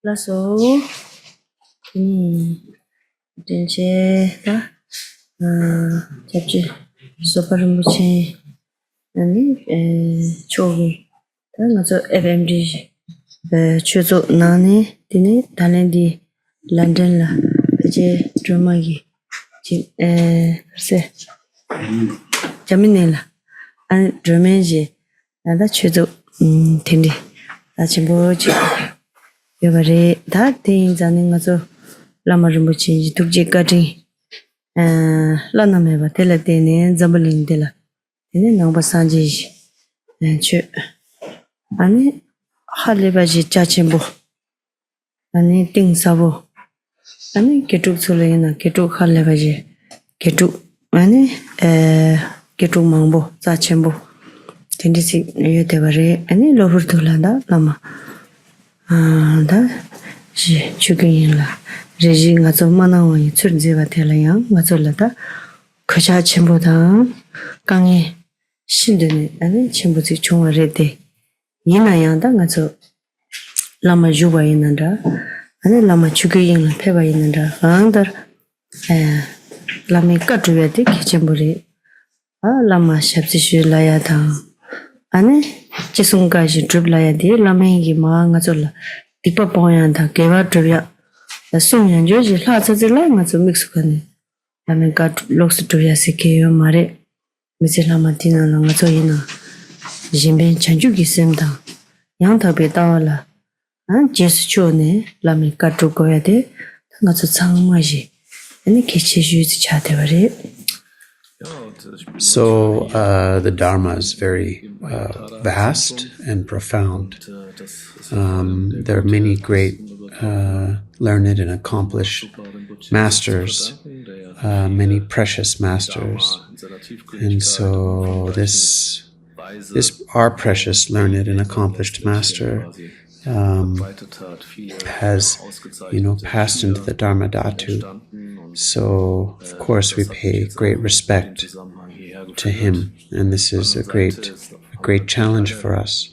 Lasso Dinche Chapchi Super Muchi and Chogi. That's FMD Chuzo Nani Dini Talendi London La Drumagi Jaminella and Drumeji and that Chuzo Tindi. That's a Yabare that things and also Lama Rinpoche took Jekati Lana Meva Telatene Zambalin Della in Nova Sanji and Chu Annie Halibaji Chachimbo Annie Ting Savo Annie Ketuk Solena Ketuk Halibaji Ketuk Annie Ketuk Mambo Sachimbo 26 Yutevare Annie Lovurtulanda Lama da Chukin la Regine at Manawa, Tsurziva Telayang, Mazolata, Kaja Chimboda, Gangi, Shindene, and Chimbuzi Chunga Rede, Yinayanda, Nazo Lama Juba Inanda, and Lama Chukin, Peva Inanda, Under Lami Katuatic, Chimburi, Lama Shapsishu Layata, Ane Chisungaji Driblayadi, Lamengi Mangazola, Tipa Poyanda, Geva Trivia. The song and George lots of the language of Mexican. I mean, got looks to Yasiki, Mare, Mrs. Lamatina Langazoina, Jimbe Chanjuki Semda, Yanta Bedala, and Jess Chone, Lami Katu Goyade, not to Sangmaji, and the kitchen used chattery. So the Dharma is very vast and profound. There are many great learned and accomplished masters, many precious masters. And so this our precious, learned and accomplished master has, passed into the Dharma Dhatu. So, of course, we pay great respect to him, and this is a great challenge for us.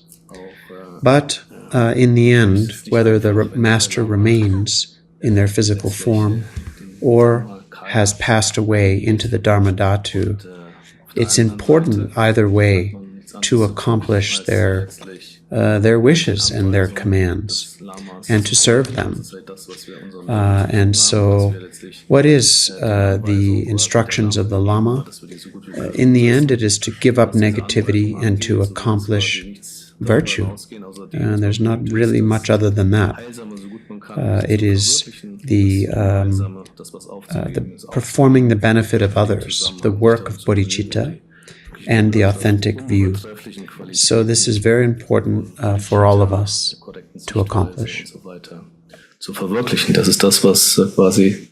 But in the end, whether the master remains in their physical form or has passed away into the Dharma Dhatu, it's important either way to accomplish their wishes and their commands, and to serve them. And so, what is the instructions of the Lama? In the end, it is to give up negativity and to accomplish virtue. And there's not really much other than that. It is the performing the benefit of others, the work of bodhicitta, and the authentic view. So this is very important for all of us to accomplish. Zu verwirklichen, das ist das, was quasi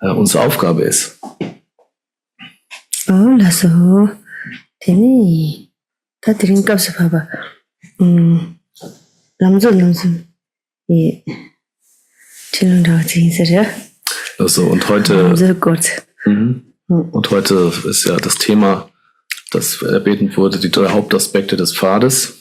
unsere Aufgabe ist. Oh, lasso. Teni. Tatrin kapsa baba. Lamzo. Also, und heute ist ja das Thema, das erbeten wurde, die 3 Hauptaspekte des Pfades.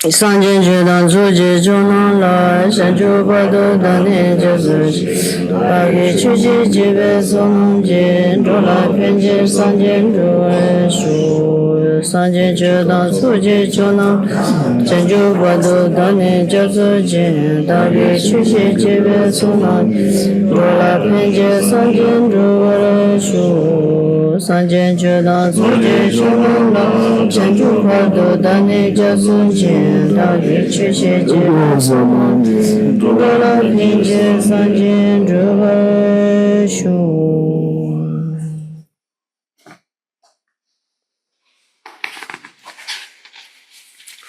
Sanjay Judan Joji Jonan La Sanju Bado Dane Josuji Bagi Chuji Jive Sonje Dola Penje Sanjay Joe Shu Sanjay Judan Joji Jonan Sanju Bado Dane Josuji Bagi Chuji Jive Sonje Dola Penje Sanjay Joe Shu Sanjay Judan Joji Jonan La Sanju Bado Dane Josuji Dagi Chushi Jiva Saman Dola Pinje Sanjin Druva Shu.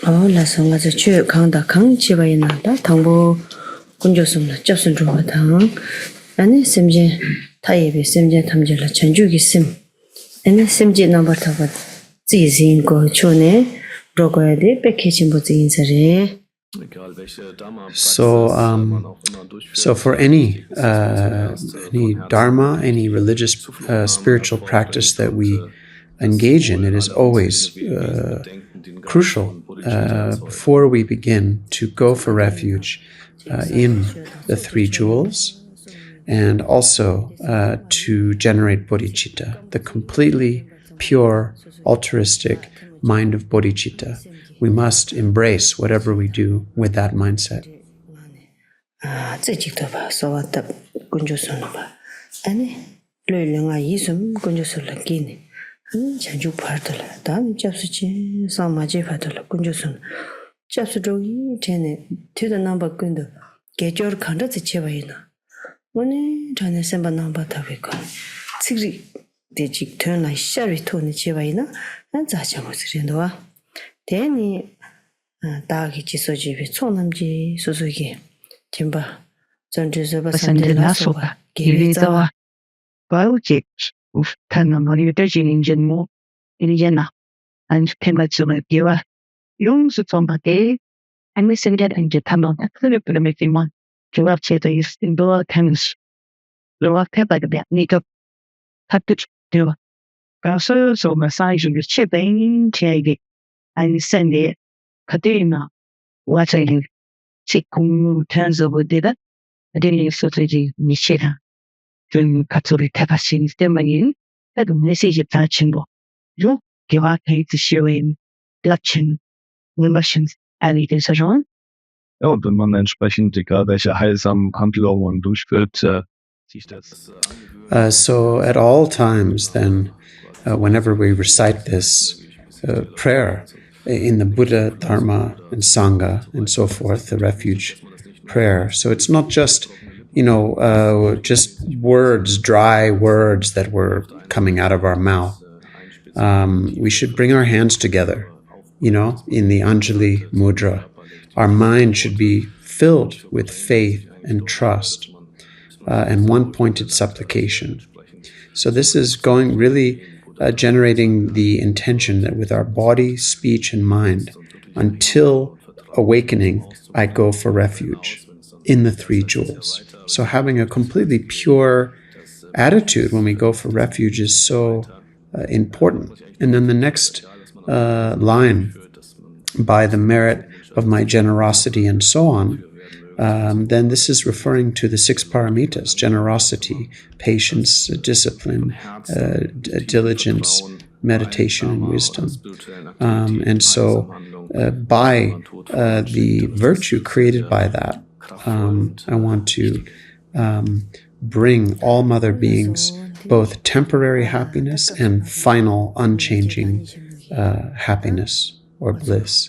Oh, la songa za chu kang da kang chiba ina da tangbo kunjo sumla chapsun druva tang. Ani semje tayebi semje tamje la chanju gi sim. Ani semje number tabat zizin ko chune. So for any dharma, any religious spiritual practice that we engage in, it is always crucial before we begin to go for refuge in the three jewels, and also to generate bodhicitta, the completely pure, altruistic mind of bodhicitta. We must embrace whatever we do with that mindset. Project of Tanamaritajinjinmo Indiana and Pematsuma Yung Sutomake and we said that in Japan at the primitive one. Giraffe cheetah is in the tennis. The rock pepper the Nico Tattich do. So massage the chipping chaggy and send it. Katina watching Chikum turns over did it. I didn't strategy Nishita. Katsuri Tapashin Stemanin, that message attaching. You give out to showing Dutchen Emotions and it is a John. Ja, und wenn man entsprechend, egal welche heilsamen Handlungen durchführt, sich das So at all times then, whenever we recite this prayer in the Buddha, Dharma, and Sangha, and so forth, the refuge prayer. So it's not just, just words, dry words that were coming out of our mouth. We should bring our hands together, in the Anjali Mudra. Our mind should be filled with faith and trust and one-pointed supplication. So this is going really generating the intention that with our body, speech, and mind, until awakening, I go for refuge in the three jewels. So having a completely pure attitude when we go for refuge is so important. And then the next line, by the merit of my generosity and so on, then this is referring to the six paramitas: generosity, patience, discipline, diligence, meditation, and wisdom. And so by the virtue created by that, I want to bring all mother beings both temporary happiness and final unchanging happiness or bliss.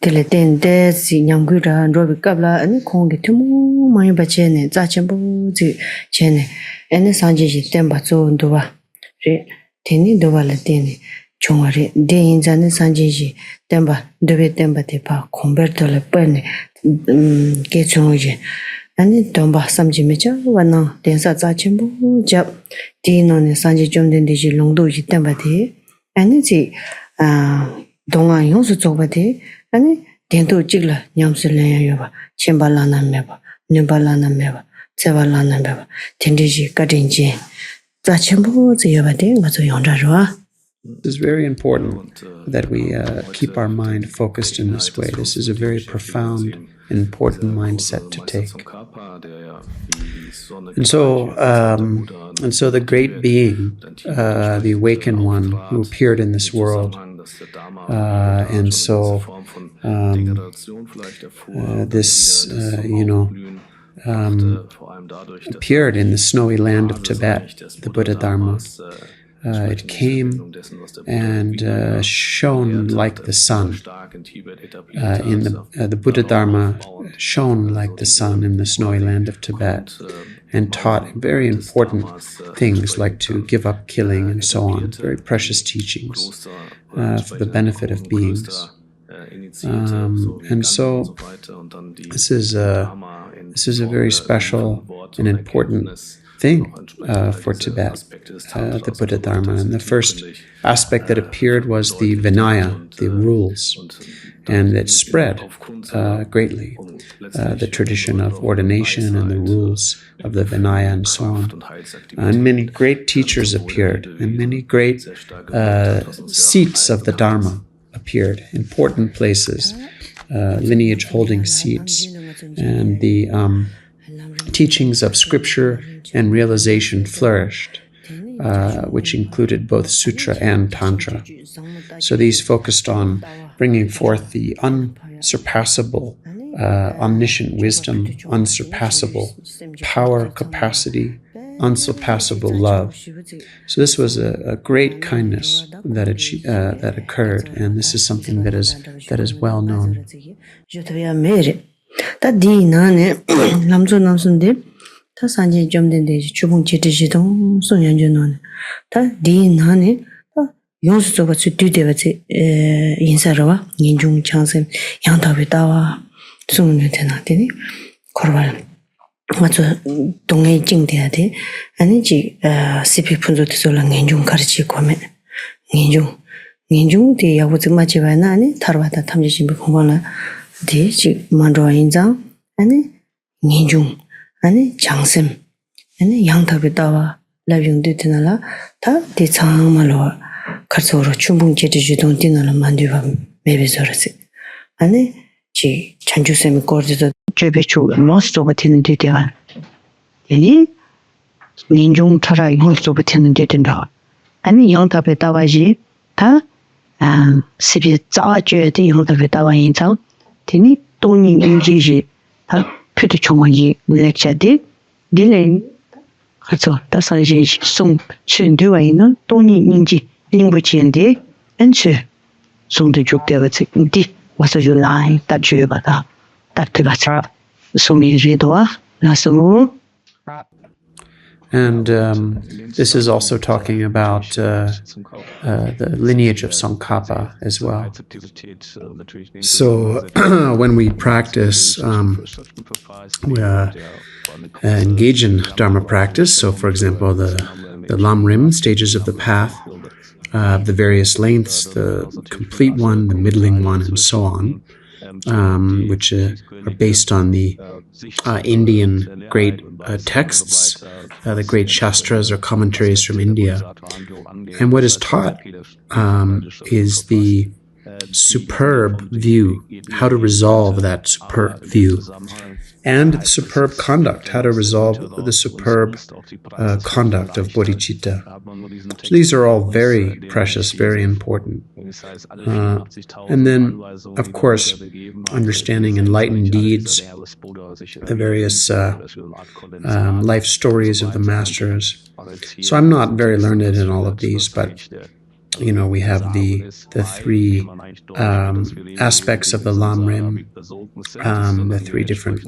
Tibetan si nyamgura robi kabla ani kongi tumu mai bachene za chembu ji chene ene sanje ji temba zo ndowa re teni dowa la teni chongare den jane sanje ji temba dobe temba te pa convert le pene ke chongje ani domba samji mecha wana densa za chembu jap dino ne sanje jomden de ji longdo ji temba de ani ji 동안 용수 쪽바디 아니 dendu jigla nyamsulenya yoba chimbalana meba nimbalana meba tsebalana meba tendiji kadinji za chimbu ziyoba de ngazo yongja ro. It is very important that we keep our mind focused in this way. This is a very profound and important mindset to take. And so the great being, the awakened one who appeared in this world, appeared in the snowy land of Tibet, the Buddha Dharma. It came and shone like the sun. The Buddha Dharma shone like the sun in the snowy land of Tibet. and taught very important things like to give up killing and so on, very precious teachings for the benefit of beings. And so this is a very special and important thing for Tibet, the Buddha Dharma. And the first aspect that appeared was the Vinaya, the rules, and it spread greatly, the tradition of ordination and the rules of the Vinaya and so on. And many great teachers appeared, and many great seats of the Dharma appeared, important places, lineage-holding seats, and the teachings of scripture and realization flourished, which included both sutra and tantra. So these focused on bringing forth the unsurpassable, omniscient wisdom, unsurpassable power, capacity, unsurpassable love. So this was a great kindness that occurred, and this is something that is well known. Ta di na ne lamzo namsun de ta sanje jomden de chubung chiti jidong sun yan jun ne ta di na ne ta yonsu zo ba chu du de ba che insa rawa ninjung changsen yang ta be ta wa sun ne de na de ni korwal ma zo dongei jing de de ani ji sipi phunzo de so la ninjung karchi ko me ninjung de ya wo zma che ba na ne tharwa ta thamji jin be khong la de chi mandro injang ane ninjung ane changsem ane yang ta be dawa la yung de tinala ta de chang ma lo kharso ro chumbung je de jidong tinala mandu ba mebe zorase ane chi chanju sem ko de jebe chu most of it in the day. Any ninjung tara most of it in the day. Any young tape tawaji ta sibi za je de young tape tawayin zao. Tini toni inji ta pute chongyi lecture de dile 그래서 다시 이제 송 춘두에 있는 toni inji 링부치인데 엔치 송도 죽대가 디 와서 줄라이 다 주여받아 다 들어가서 송이 리도와 나서 And this is also talking about the lineage of Tsongkhapa as well. So when we practice, we engage in Dharma practice. So for example, the Lam Rim, stages of the path, the various lengths, the complete one, the middling one, and so on, which are based on the Indian great texts, the great shastras or commentaries from India. And what is taught is the superb view, how to resolve that superb view, and the superb conduct, how to resolve the superb conduct of bodhicitta. So these are all very precious, very important. And then, of course, understanding enlightened deeds, the various life stories of the masters. So I'm not very learned in all of these, but we have the three aspects of the Lam Rim, the three different,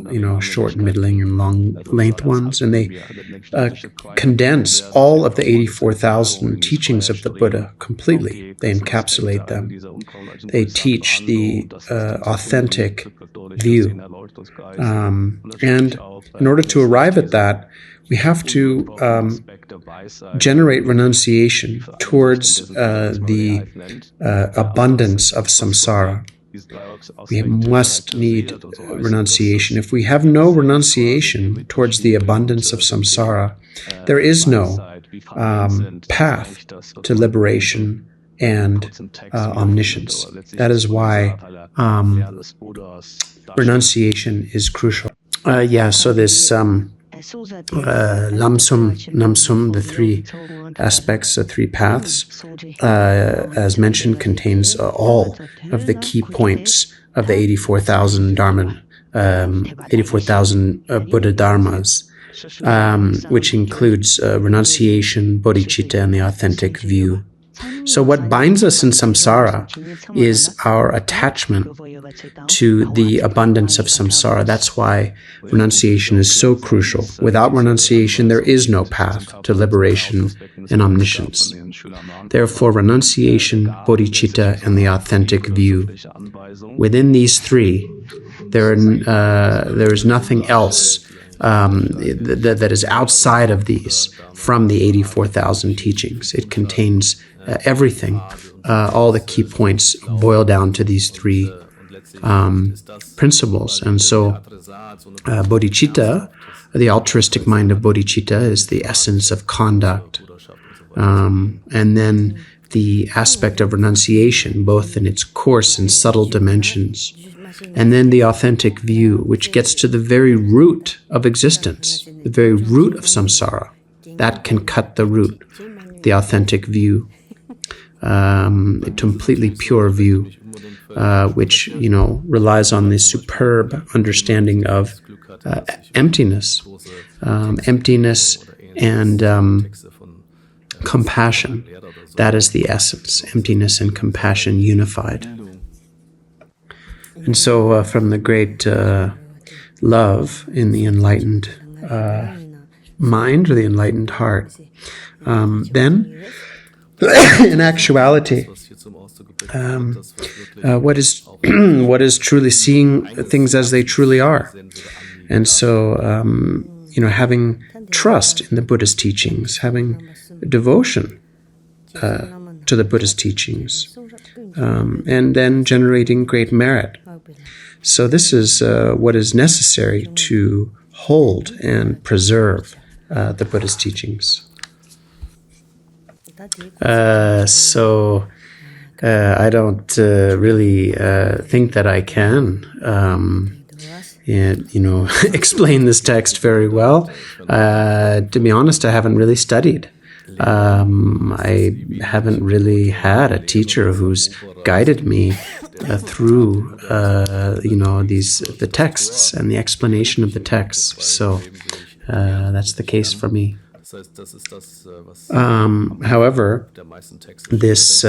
short, middling, and long length ones, and they condense all of the 84,000 teachings of the Buddha completely. They encapsulate them. They teach the authentic view. And in order to arrive at that, we have to generate renunciation towards the abundance of samsara. We must need renunciation. If we have no renunciation towards the abundance of samsara, there is no path to liberation and omniscience. That is why renunciation is crucial. So this Lamsum, Namsum, the three aspects, the three paths, as mentioned, contains all of the key points of the 84,000 Dharma, 84,000 Buddha Dharmas, which includes renunciation, bodhicitta, and the authentic view. So what binds us in samsara is our attachment to the abundance of samsara. That's why renunciation is so crucial. Without renunciation, there is no path to liberation and omniscience. Therefore, renunciation, bodhicitta, and the authentic view. Within these three, there is nothing else that is outside of these from the 84,000 teachings. It contains everything. All the key points boil down to these three principles. And so bodhicitta, the altruistic mind of bodhicitta, is the essence of conduct. And then the aspect of renunciation, both in its coarse and subtle dimensions. And then the authentic view, which gets to the very root of existence, the very root of samsara. That can cut the root, the authentic view, a completely pure view, which, relies on this superb understanding of emptiness, emptiness and compassion. That is the essence, emptiness and compassion unified. And so from the great love in the enlightened mind or the enlightened heart, then in actuality, what is truly seeing things as they truly are. And so, having trust in the Buddha's teachings, having devotion to the Buddha's teachings, and then generating great merit. So this is what is necessary to hold and preserve the Buddha's teachings. I don't really think that I can, explain this text very well. To be honest, I haven't really studied. I haven't really had a teacher who's guided me through, the texts and the explanation of the texts. So that's the case for me. However, this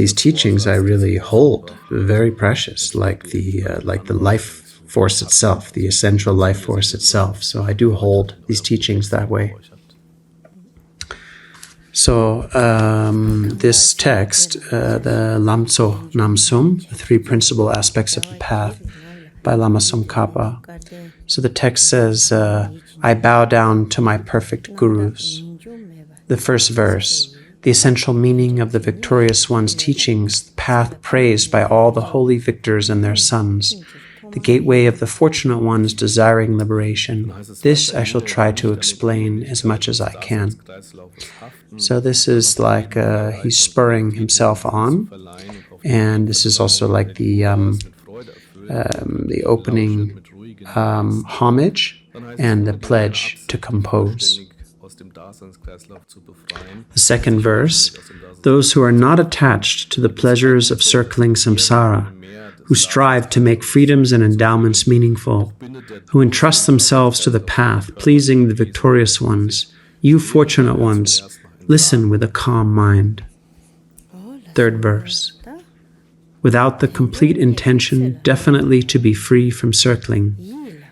these teachings I really hold very precious, like the life force itself, the essential life force itself. So I do hold these teachings that way. So this text, the Lamtso Namsum, the three principal aspects of the path, by Lama Tsongkhapa. So the text says, I bow down to my perfect gurus. The first verse, the essential meaning of the victorious one's teachings, the path praised by all the holy victors and their sons, the gateway of the fortunate ones desiring liberation. This I shall try to explain as much as I can. So this is like he's spurring himself on, and this is also like the opening homage and the pledge to compose. The second verse, those who are not attached to the pleasures of circling samsara, who strive to make freedoms and endowments meaningful, who entrust themselves to the path, pleasing the victorious ones, you fortunate ones, listen with a calm mind. Third verse, without the complete intention definitely to be free from circling,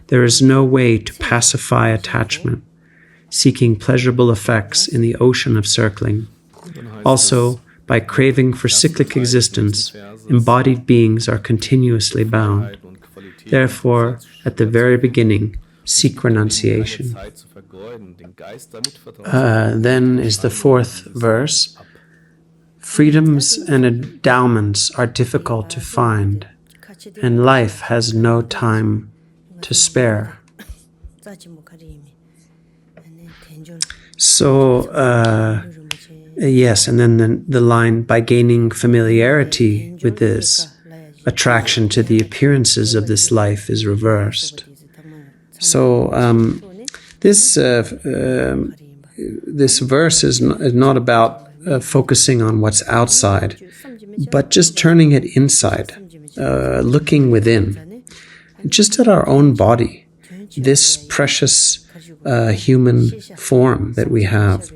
there is no way to pacify attachment, seeking pleasurable effects in the ocean of circling. Also, by craving for cyclic existence, embodied beings are continuously bound. Therefore, at the very beginning, seek renunciation. Then is the fourth verse. Freedoms and endowments are difficult to find, and life has no time to spare. So, yes, and then the line, by gaining familiarity with this, attraction to the appearances of this life is reversed. So, this verse is not about focusing on what's outside, but just turning it inside, looking within, just at our own body, this precious human form that we have.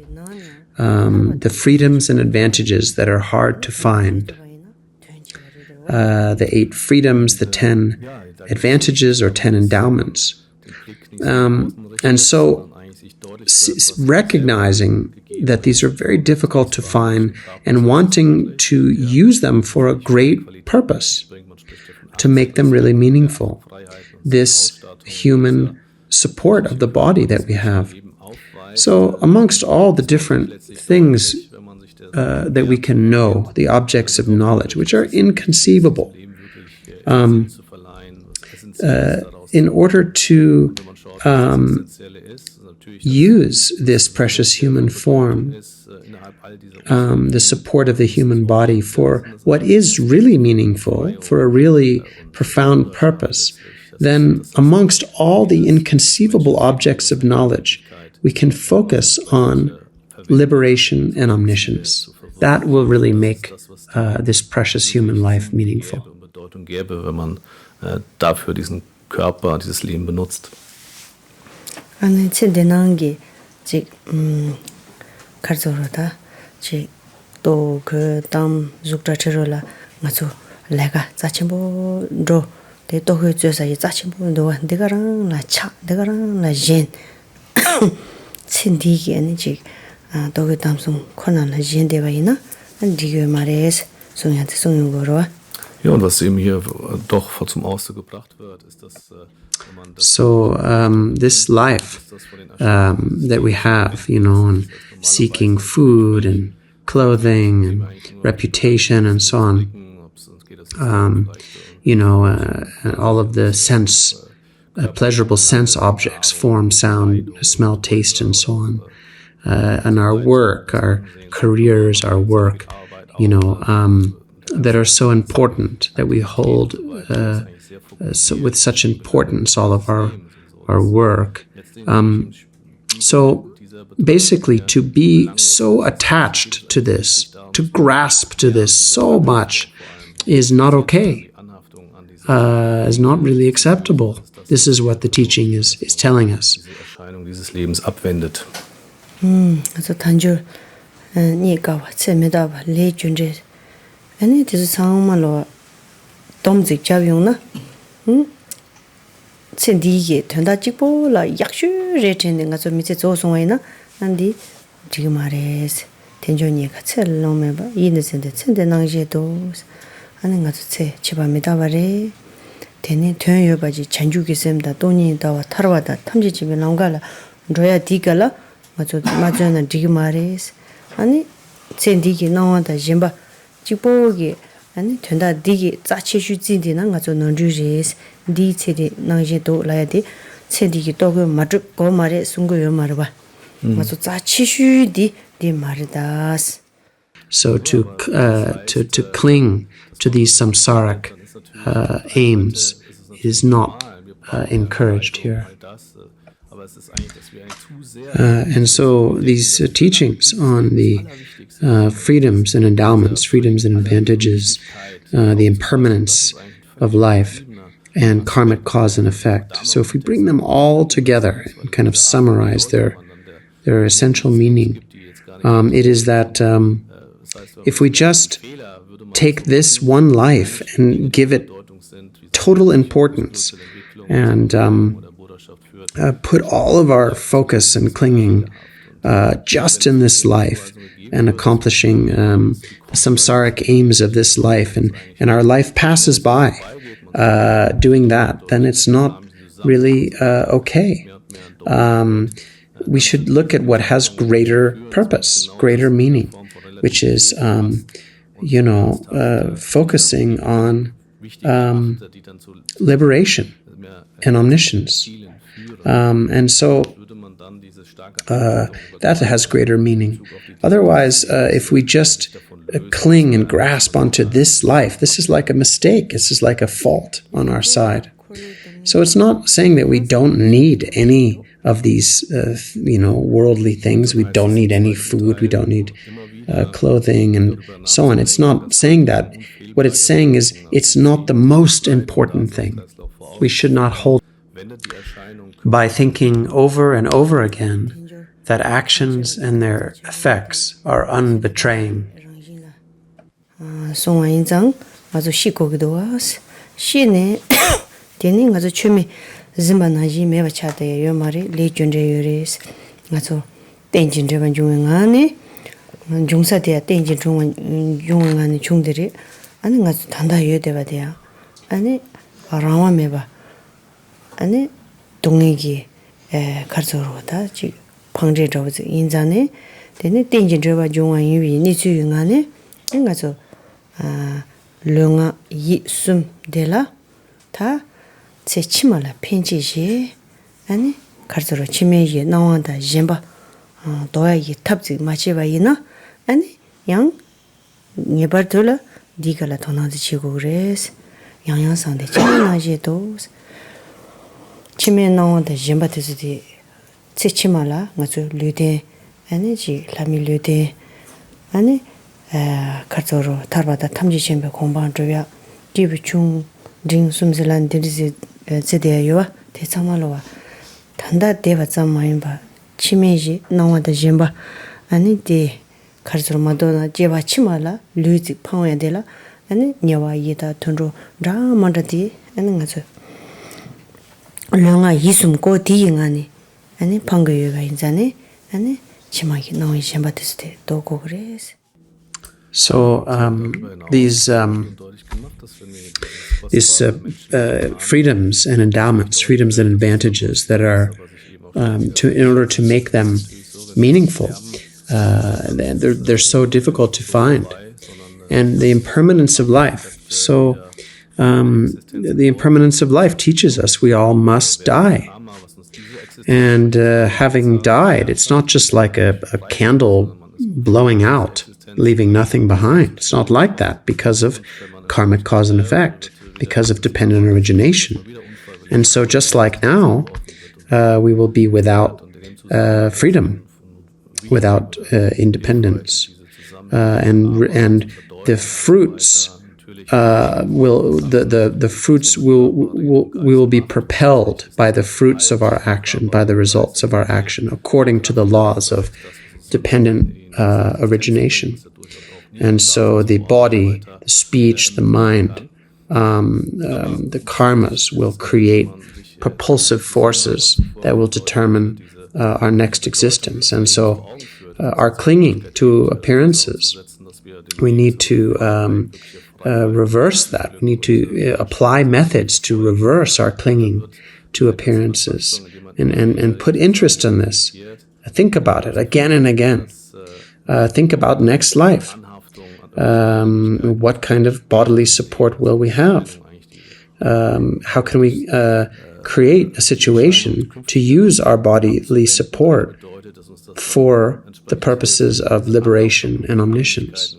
the freedoms and advantages that are hard to find. The 8 freedoms, the 10 advantages or 10 endowments. And so recognizing that these are very difficult to find and wanting to use them for a great purpose, to make them really meaningful. This human support of the body that we have. So amongst all the different things that we can know, the objects of knowledge, which are inconceivable, in order to use this precious human form, the support of the human body for what is really meaningful, for a really profound purpose, then amongst all the inconceivable objects of knowledge, we can focus on liberation and omniscience. That will really make this precious human life meaningful. Dafür diesen Körper, dieses Leben benutzt. 아니 쳔데낭기 지 카르조로다 지또그담 죽다처로라 맞죠 내가 자침보로 대또 회주에서 자침보도 내가랑 나차 내가랑 나젠 쳔디기 아니지 또그 담송 코나나 젠데바이나 안디게 말레스 송야한테 송용거로. Ja, und was eben hier doch zum Ausdruck gebracht wird, ist, dass So this life that we have, and seeking food and clothing and reputation and so on, all of the pleasurable sense objects, form, sound, smell, taste, and so on, and our work, our careers, our work, that are so important, that we hold with such importance, all of our work. So basically, to be so attached to this, to grasp to this so much, is not okay, is not really acceptable. This is what the teaching is telling us. Also Tanjur ni gawa tsemedaba le junje. Ani tisu sangmalo domzik jabyongna. Tsendige tenda jikpo la yakshu rechende ngaso mitse zosongwaina andi jimares tenjoni ka tsellomeba yinesende tsende nangje dos ani ngaso tse chiba medabare tene tönyobaji chanjugi semda doni dawa tarwada 탐지 집에 나온가라 로야 디가라 ngaso 맞잖아 jimares ani tsendige 나와다 jimba jikpoge 아니 된다 디기 자치슈 진디나 가서 논주리스 디 체디 나제도 라야디 체디기 또그 마주 고 말에 숨고요 말봐 가서 자치슈 디 말다스. So to cling to these samsaric aims is not encouraged here. And so these teachings on the freedoms and endowments, freedoms and advantages, the impermanence of life, and karmic cause and effect. So if we bring them all together and kind of summarize their essential meaning, it is that if we just take this one life and give it total importance and put all of our focus and clinging just in this life and accomplishing the samsaric aims of this life, and our life passes by doing that, then it's not really okay. We should look at what has greater purpose, greater meaning, which is, focusing on liberation and omniscience. And so that has greater meaning. Otherwise, if we just cling and grasp onto this life, this is like a mistake. This is like a fault on our side. So it's not saying that we don't need any of these, worldly things. We don't need any food. We don't need clothing and so on. It's not saying that. What it's saying is it's not the most important thing. We should not hold by thinking over and over again that actions and their effects are unbetraying. 송아 인장 아주 시고기도 와스 시네 되는 아주 처음에 짐바나지 매바 차대 요 말이 레전드 요레스 아주 땡진 저번 중앙안에 중사대야 땡진 중앙안에 중들이 아니 아주 단다 요대바 돼야 아니 라마 매바 아니 동행기 가르쳐로다 지 방제저버 인자네 되는 땡진 저번 중앙 유비 니주응안에 인가서 령아 이숨 데라 다 제치말라 펜지지 아니 가르쳐 치매에 나와다 젬바 도야이 탑지 마치바이나 아니 양 예바들라 디가라 도나지 치고 그래스 양양상데 치나지도 치매 나와다 젬바 되지 제치말라 가서 르데 아니지 라미 르데 아니 가르쳐로 타르바다 탐지 젬베 공부한 줘야 기부중 ring sumzilan dirisi zidaya 대상말로와 단다 대바자 마임바 치메지 나와다 젬바 아니 데 가르쳐 마도나 제바 치말라 루지 파워야 되라 아니 녀와 이다 톤로 라만다디 아니 가서 령아 이숨고 디잉아니 아니 방거여가 인자네 아니 치마기 나와 젬바 됐을 도고 그래서 So these freedoms and endowments, freedoms and advantages that are in order to make them meaningful, they're so difficult to find, and the impermanence of life. So the impermanence of life teaches us we all must die, and having died, it's not just like a candle blowing out, leaving nothing behind. It's not like that because of karmic cause and effect, because of dependent origination. And so just like now, we will be without freedom, without independence. And the fruits we will be propelled by the fruits of our action, by the results of our action, according to the laws of dependent origination. And so the body, the speech, the mind, the karmas will create propulsive forces that will determine our next existence. And so our clinging to appearances, we need to reverse that. We need to apply methods to reverse our clinging to appearances and put interest in this. Think about it again and again. Think about next life. What kind of bodily support will we have? How can we create a situation to use our bodily support for the purposes of liberation and omniscience?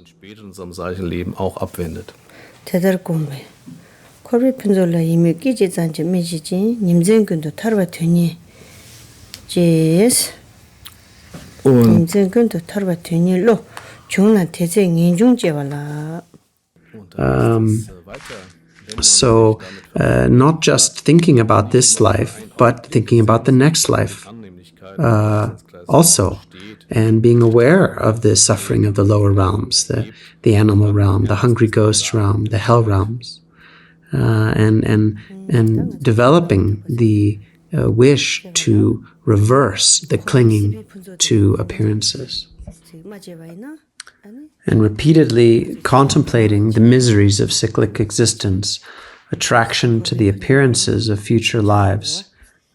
So, not just thinking about this life, but thinking about the next life also, and being aware of the suffering of the lower realms, the animal realm, the hungry ghost realm, the hell realms, and developing the wish to reverse the clinging to appearances, and repeatedly contemplating the miseries of cyclic existence. Attraction to the appearances of future lives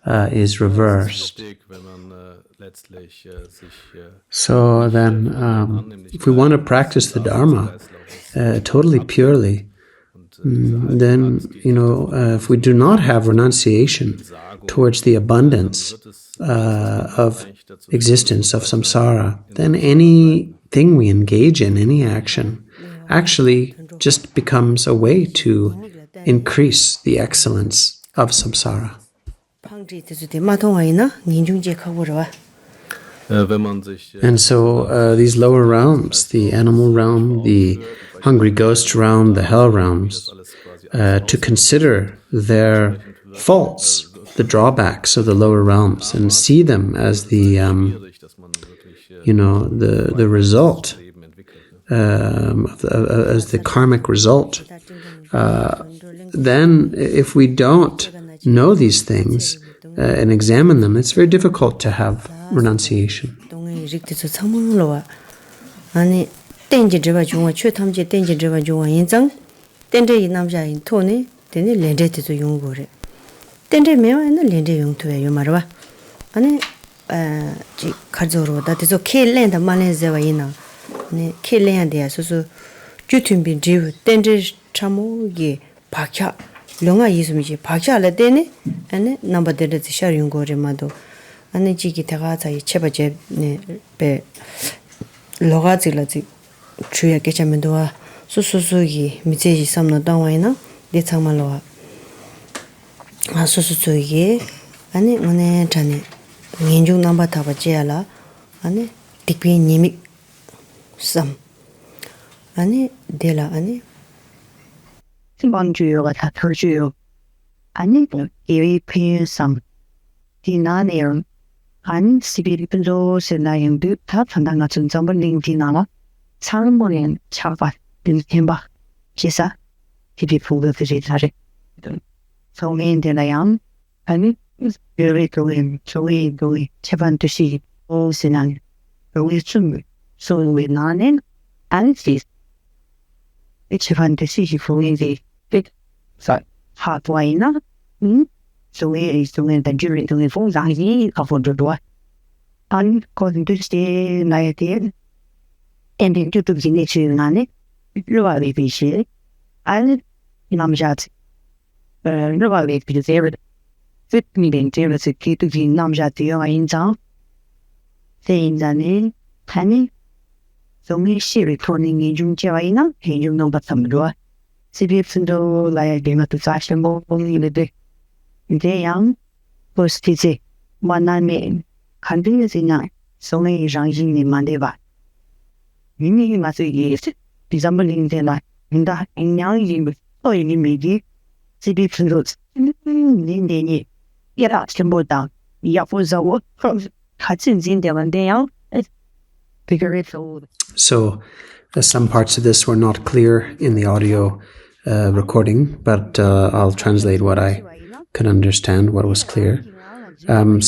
is reversed. So then, if we want to practice the Dharma totally purely, then, if we do not have renunciation towards the abundance of existence, of samsara, then anything we engage in, any action, actually just becomes a way to increase the excellence of samsara. And so these lower realms, the animal realm, the hungry ghost realm, the hell realms, to consider their faults the drawbacks of the lower realms and see them as the the result, as the karmic result, then if we don't know these things and examine them, it's very difficult to have renunciation. longa yisumji pakcha la dene ane number de shar yungo re mado ane ji ki taga cha cheba je ne be loga ji la ji chuya ke chamendo wa su gi mi je ji samna dangwa ina de changma lo wa su gi ane ngone tane nginju number ta ba je ala ane tikpi nimi sam ane dela ane Bonjour, ta perju. Ani iri pin sam. Dinanerum. An sibiri pendo senayum du ta pandanga tunzamba ling dinana. Salmonen chava bin himba. Jisa. Tibi puga vegetare. So in dinayam. Ani very going. Chavan to see. O senang. Early chum. So we nanen. And this. It's a fantasy for the big hot wine. So we is doing the jury to the full idea of the door. I'm going to stay like it. And into the nature on it. Really be shit. And Namjat. Really be there. fit meeting there is a key to the Namjat in town. Saying that in Penny. So we see returning in June China, and you know that some door. Sibindo like game to fashionable only in the day. They young, first to say, one name, country is in night, so many Zhanging in Mandeva. Mimi must yes, resembling the night, in that in young with oil maybe. Sibindo, in the get out, stumble down. Yapos are what from Hudson's in there one day out. Figure it out. So some parts of this were not clear in the audio recording, but I'll translate what I could understand, what was clear. Then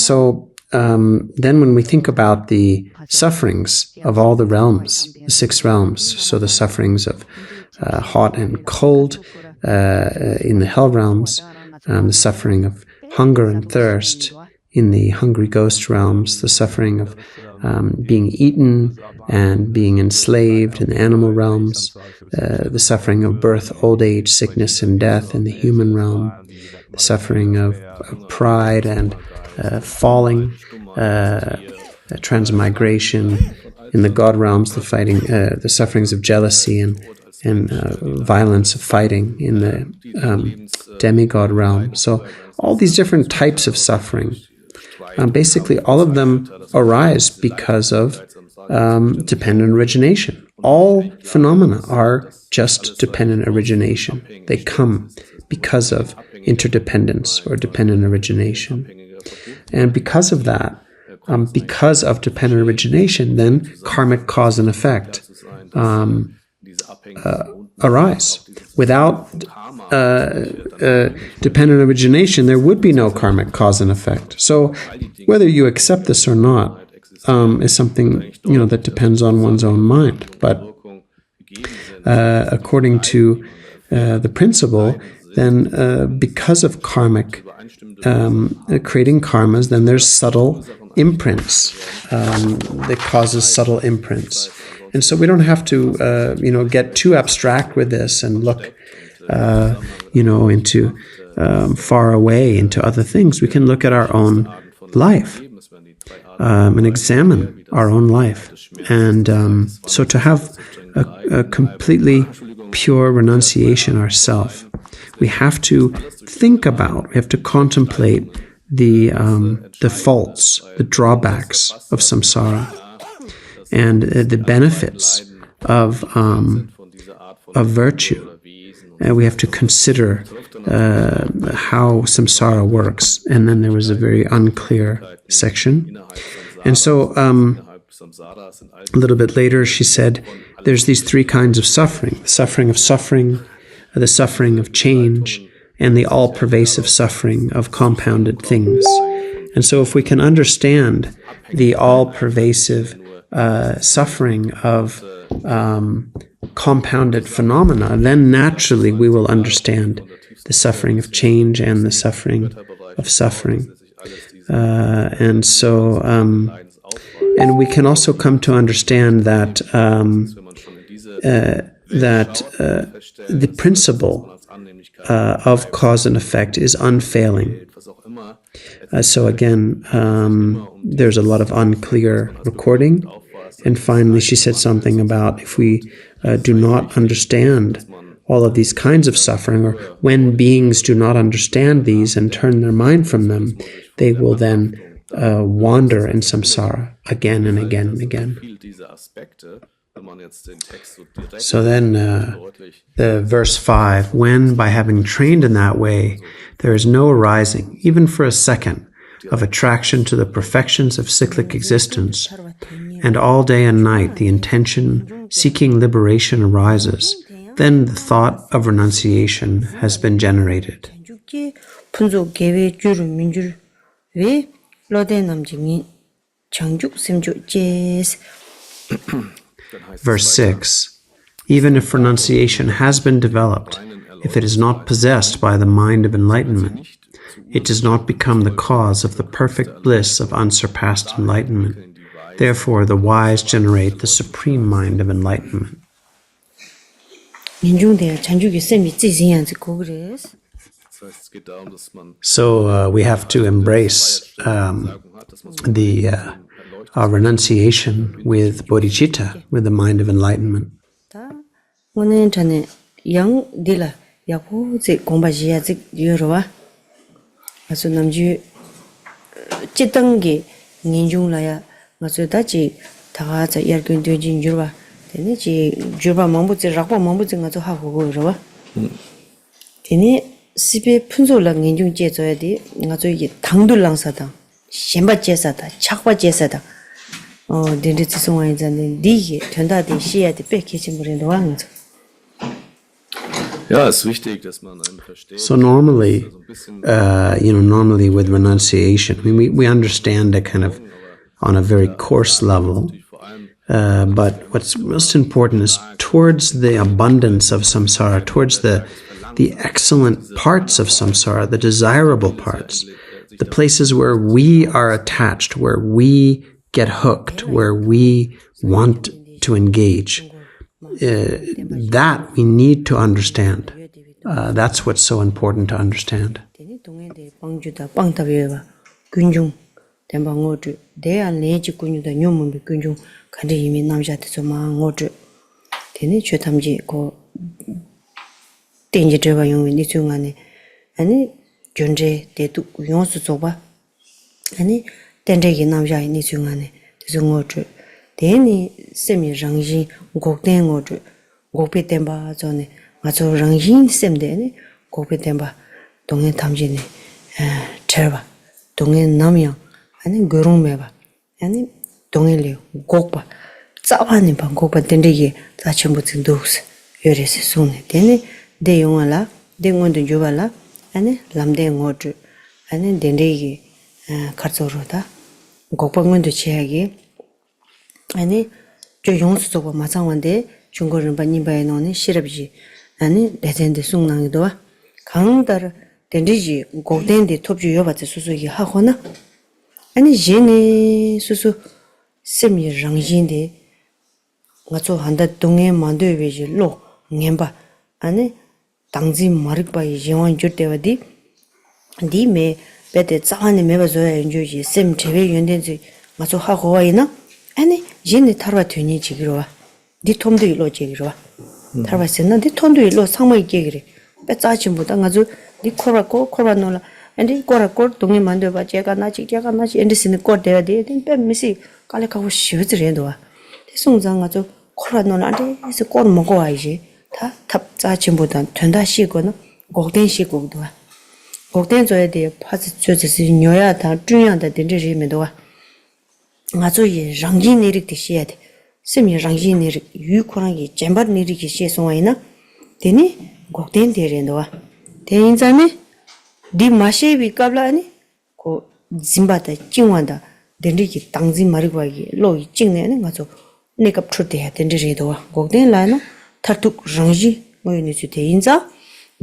when we think about the sufferings of all the realms, the 6 realms, so the sufferings of hot and cold in the hell realms, the suffering of hunger and thirst in the hungry ghost realms, the suffering of being eaten and being enslaved in the animal realms, the suffering of birth, old age, sickness, and death in the human realm, the suffering of pride and falling, transmigration in the god realms, the sufferings of jealousy and violence of fighting in the demigod realm. So all these different types of suffering, basically all of them arise because of dependent origination. All phenomena are just dependent origination. They come because of interdependence or dependent origination. And because of that, because of dependent origination, then karmic cause and effect arise. Without dependent origination, there would be no karmic cause and effect. So whether you accept this or not is something that depends on one's own mind. But according to the principle, then because of karmic creating karmas, then there's subtle imprints that causes subtle imprints. And so we don't have to, get too abstract with this and look, into far away into other things. We can look at our own life and examine our own life. And so to have a completely pure renunciation ourselves, we have to think about, we have to contemplate the faults, the drawbacks of samsara, and the benefits of virtue, we have to consider how samsara works. And then there was a very unclear section. And so a little bit later, she said, there's these three kinds of suffering: the suffering of change, and the all-pervasive suffering of compounded things. And so if we can understand the all-pervasive suffering of compounded phenomena, then naturally we will understand the suffering of change and the suffering of suffering. And we can also come to understand that the principle of cause and effect is unfailing. So again, there's a lot of unclear recording. And finally, she said something about if we do not understand all of these kinds of suffering, or when beings do not understand these and turn their mind from them, they will then wander in samsara again and again and again. So then the verse 5, when by having trained in that way, there is no arising, even for a second, of attraction to the perfections of cyclic existence, and all day and night the intention seeking liberation arises, then the thought of renunciation has been generated. Verse 6, even if renunciation has been developed, if it is not possessed by the mind of enlightenment, it does not become the cause of the perfect bliss of unsurpassed enlightenment. Therefore, the wise generate the supreme mind of enlightenment. So we have to embrace our renunciation with bodhicitta, with the mind of enlightenment. So normally, normally with renunciation, I mean, we understand it kind of on a very coarse level, but what's most important is towards the abundance of samsara, towards the excellent parts of samsara, the desirable parts, the places where we are attached, where we get hooked, where we want to engage. That we need to understand. That's what's so important to understand. Deni semi rangjin gokden ngodu gokpe temba zone mazo rangjin semde ne gokpe temba dongen tamjine terba dongen namya ani gorong meba ani dongen le gokpa tsawani ba gokpa dendege zachembu tsindoks yorese sune deni de yongala de ngonde jobala ani lamde ngodu ani dendege kartsoroda gokpa ngonde cheagi 아니 저 용수도 마상원데 중국은 반님바에 놓는 시럽지 아니 레전드 숭낭이도 강다르 덴디지 고덴디 톱주 요바체 수수기 하고나 아니 제네 수수 세미 랑진데 가서 한다 동에 만들베지 로 녜바 아니 당지 마릭바이 제원 줄때와디 디메 베데 자한에 메바줘야 인주지 셈 제베 연된지 가서 하고 와이나 아니 진이 타르와 되니 지기로와 니 톰도 일로 지기로와 타르와 세나 니 톰도 일로 상마이 게기래 빼짜침보다 가지고 니 코라노라 아니 코라코 동에 만들어 제가 나지 엔디스는 코데야 돼 빼미시 깔래가고 쉬어지래도와 대송장 가지고 코라노라 안에서 꼴 먹어 와야지 다 탑자침보다 된다 시고는 곡된 시고도 곡된 줘야 돼 파스 줘서 녀야 다 중요하다 된지면도 아주이 랑지 내릭듯이 해야 돼 심이 랑지 내릭 유코랑이 잼바 내릭이 시송이나 되니 곡된 데ren도 대인자네 디 마셰비 갑라니 고 짐바다 찡완다 된리기 당지 마리고기 로이 찡내는 가서 내가 트르데 된지도 곡된 라나 타툭 랑지 뭐이니지 대인자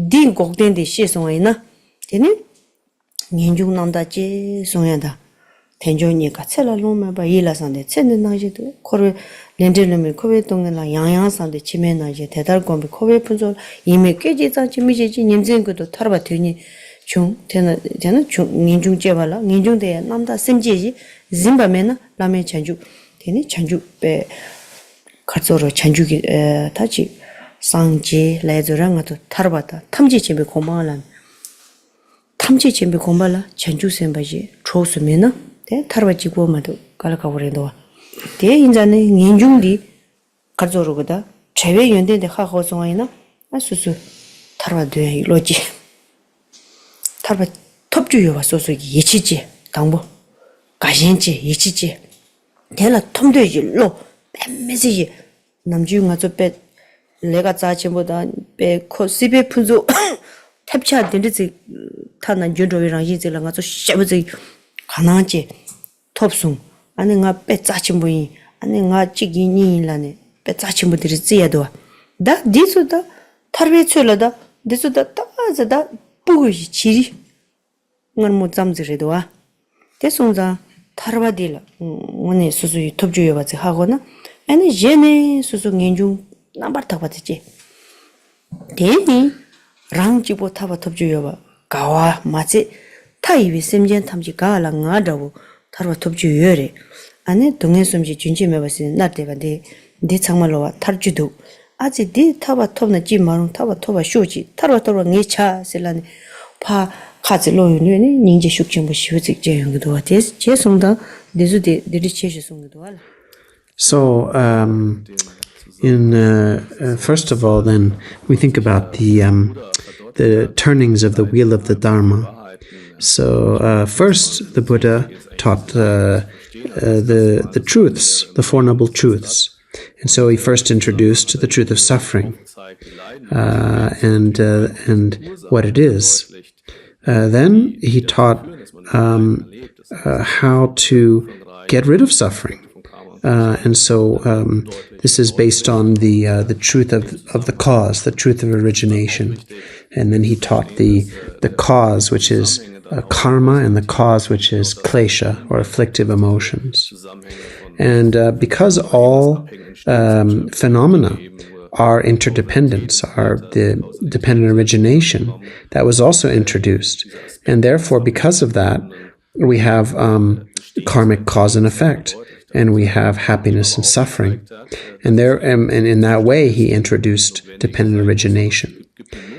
디 곡된데 시송이나 되니 년중 남다지 송야다 텐조니가 첼라로마 바일라산데 첸나지도 코르 렌젤르미 코베 동네라 양양산데 치메나지 대달곰비 코베 분조 이미 깨지자 지미지 님쟁그도 타르바 되니 중 되는 중 년중 제발라 년중대 남다 심지지 짐바메나 라메 찬주 되니 찬주 베 가서로 찬주기 다지 상지 레조랑도 타르바다 탐지 집에 고마란 탐지 준비 공부라 전주 선바지 초수면은 대 타르바지고 마도 갈아가버려도 대 인자는 년중디 가져로거다 제외 연대데 하고송이나 아수수 타르바돼 로지 타르바 톱주요가 소소기 예치지 당보 가신지 예치지 대라 톰되지 로 뱀매지 남주가 저배 내가 자치보다 배 코시베 분조 탭차 된지 타난 준조이랑 이제랑 아주 샤브지 가나지 톱숭 아니 nga 빼짜친 분이 아니 nga 찌기니라네 빼짜친 분들이 찌야도 다 디수다 타르베출라다 디수다 따자다 부고시 지리 ngan 뭐 잠지래도 와 대송자 타르바딜 오늘 수수이 톱주여 봐지 하거나 아니 제네 수수 년중 남바타 받지 대니 랑지보 타바 톱주여 가와 마치 타이비 셈젠 탐지 가라 나다고 타르바 톱주여래 아니 동네 숨지 준지메 봤으니 나대가데 내 정말로 탈주도 아직 네 타바 톱나 지마롱 타바 토바 쇼지 타르바 토바 네차 실라니 파 가지로유니 닌제 숙정부 시우직 제용도 와데스 제송다 데즈데 데리체시 송도 알 So, first of all, then we think about the turnings of the wheel of the Dharma. So, first, the Buddha taught the truths, the Four Noble Truths, and so he first introduced the truth of suffering and what it is. Then he taught how to get rid of suffering. And so this is based on the truth of the cause, the truth of origination. And then he taught the cause, which is karma, and the cause, which is klesha, or afflictive emotions. And because all phenomena are interdependence, are the dependent origination, that was also introduced. And therefore, because of that, we have karmic cause and effect. And we have happiness and suffering. And in that way, he introduced dependent origination.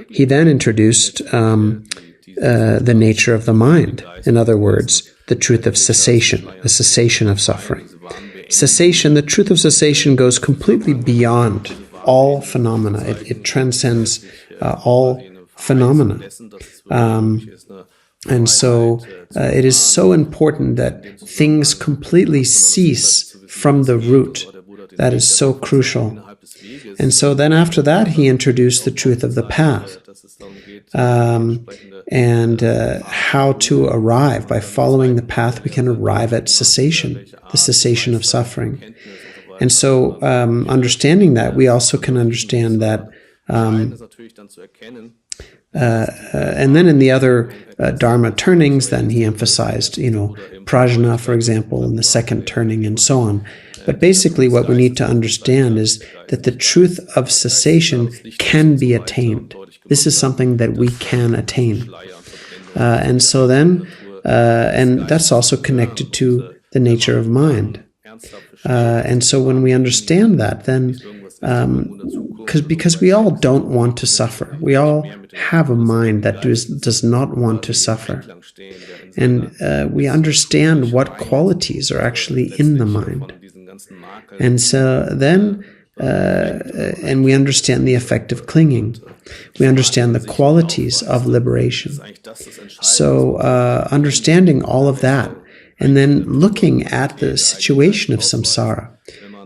He then introduced the nature of the mind. In other words, the truth of cessation, the cessation of suffering. Cessation, the truth of cessation goes completely beyond all phenomena. It transcends all phenomena. And so it is so important that things completely cease from the root. That is so crucial. And so then after that, he introduced the truth of the path and how to arrive. By following the path, we can arrive at cessation, the cessation of suffering. And so understanding that, we also can understand that and then in the other Dharma turnings, then he emphasized, prajna, for example, in the second turning and so on. But basically what we need to understand is that the truth of cessation can be attained. This is something that we can attain. And so then, and that's also connected to the nature of mind. And so when we understand that, then because we all don't want to suffer. We all have a mind that does not want to suffer. And we understand what qualities are actually in the mind. And so then and we understand the effect of clinging. We understand the qualities of liberation. So understanding all of that, and then looking at the situation of samsara,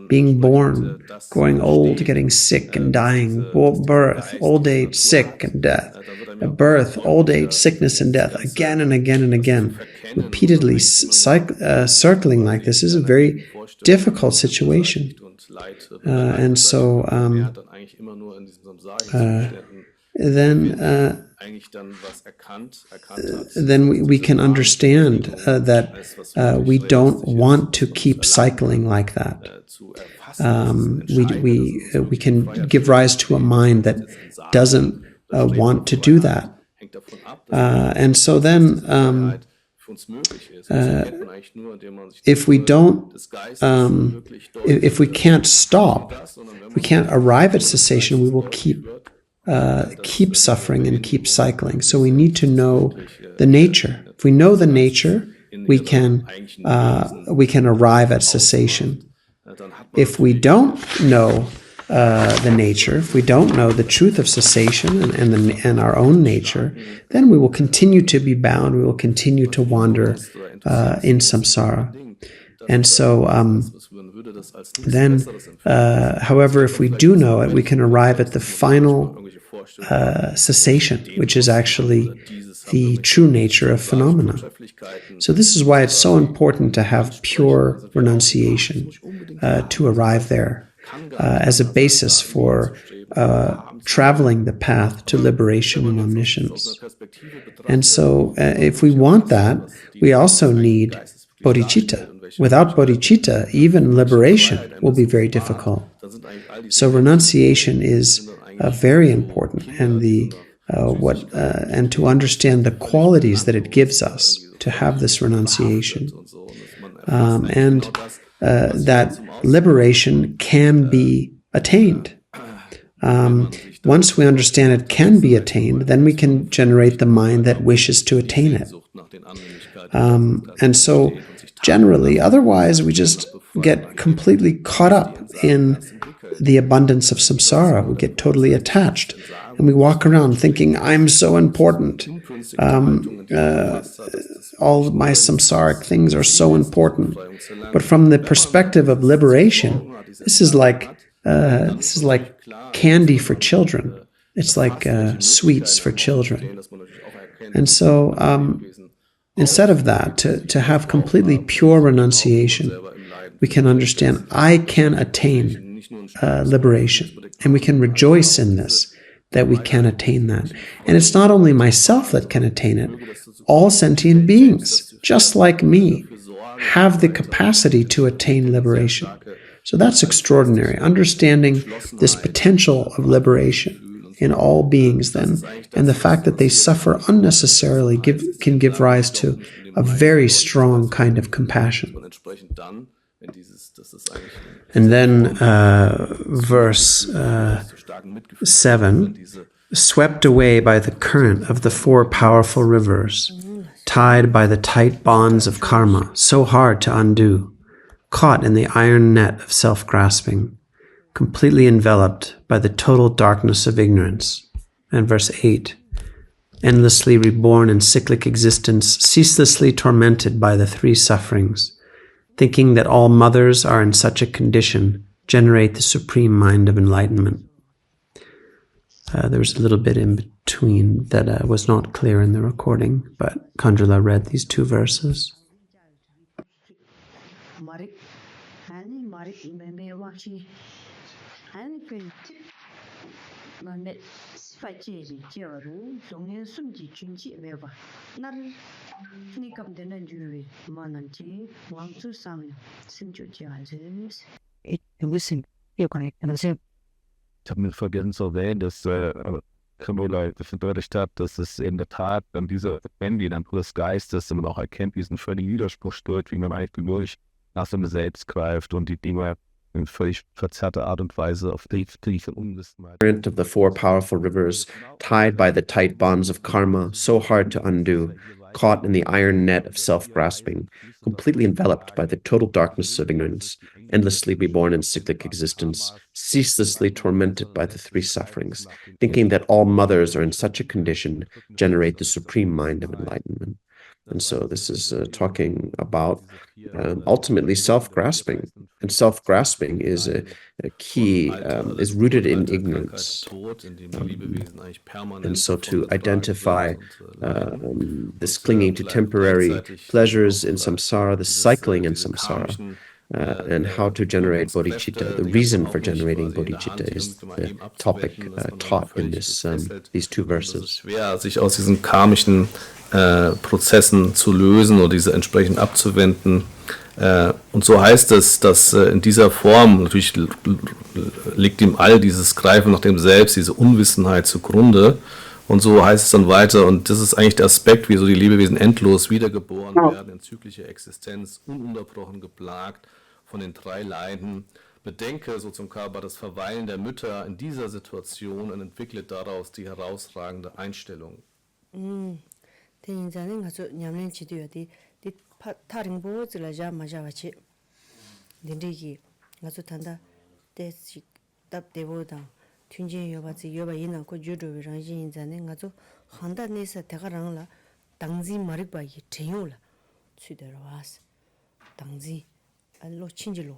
being born, growing old, getting sick and dying, birth, old age, sick and death, birth, old age, sickness and death, again and again and again, repeatedly circling like this is a very difficult situation. And so then we can understand that we don't want to keep cycling like that. We can give rise to a mind that doesn't want to do that. And so then if we don't, if we can't stop, we can't arrive at cessation, we will keep suffering and keep cycling. So we need to know the nature. If we know the nature, we can arrive at cessation. If we don't know the nature, if we don't know the truth of cessation and our own nature, then we will continue to be bound. We will continue to wander in samsara. And so then, however, if we do know it, we can arrive at the final cessation, which is actually the true nature of phenomena. So this is why it's so important to have pure renunciation to arrive there as a basis for traveling the path to liberation and omniscience. And so if we want that, we also need bodhicitta. Without bodhicitta, even liberation will be very difficult. So renunciation is very important, and and to understand the qualities that it gives us to have this renunciation, and that liberation can be attained. Once we understand it can be attained, then we can generate the mind that wishes to attain it. And so generally, otherwise we just get completely caught up in the abundance of samsara. We get totally attached, and we walk around thinking, I'm so important. All of my samsaric things are so important. But from the perspective of liberation, this is like candy for children. It's like sweets for children. And so instead of that, to have completely pure renunciation, we can understand I can attain liberation, and we can rejoice in this, that we can attain that. And it's not only myself that can attain it, all sentient beings, just like me, have the capacity to attain liberation. So that's extraordinary, understanding this potential of liberation in all beings then, and the fact that they suffer unnecessarily can give rise to a very strong kind of compassion. And then verse 7, swept away by the current of the four powerful rivers, tied by the tight bonds of karma, so hard to undo, caught in the iron net of self-grasping, completely enveloped by the total darkness of ignorance. And verse 8, endlessly reborn in cyclic existence, ceaselessly tormented by the three sufferings, thinking that all mothers are in such a condition, generate the supreme mind of enlightenment. There was a little bit in between that was not clear in the recording, but Khandro read these two verses. Ich habe mir vergessen zu erwähnen, dass Khandro verdeutlicht hat, dass es in der Tat dann diese die Natur des Geistes, wenn man auch erkennt, diesen völligen Widerspruch stört, wie man eigentlich durch nach seinem Selbst greift und die Dinge in völlig verzerrter Art und Weise auf tiefe Unwissenheit. Current of the four powerful rivers, tied by the tight bonds of karma, so hard to undo, caught in the iron net of self-grasping, completely enveloped by the total darkness of ignorance, endlessly reborn in cyclic existence, ceaselessly tormented by the three sufferings, thinking that all mothers are in such a condition, generate the supreme mind of enlightenment. And so this is talking about ultimately self-grasping. And self-grasping is a key, is rooted in ignorance. And so to identify this clinging to temporary pleasures in samsara, the cycling in samsara, and how to generate bodhicitta, the reason for generating bodhicitta is the topic taught in these two verses. Schwer, sich aus diesen karmischen Prozessen zu lösen oder diese entsprechend abzuwenden. Und so heißt es, dass in dieser Form, natürlich liegt ihm all dieses Greifen nach dem Selbst, diese Unwissenheit zugrunde. Und so heißt es dann weiter, und das ist eigentlich der Aspekt, wie so die Lebewesen endlos wiedergeboren werden, in zyklischer Existenz, ununterbrochen geplagt von den drei Leiden. Bedenke, so zum Körper, das Verweilen der Mütter in dieser Situation und entwickle daraus die herausragende Einstellung. 튠제 여바지 여바 이나 고 주도비 랑진 인자네 가조 한다 네사 대가랑라 당지 마릭바이 제요라 취대로 와스 당지 알로 친질로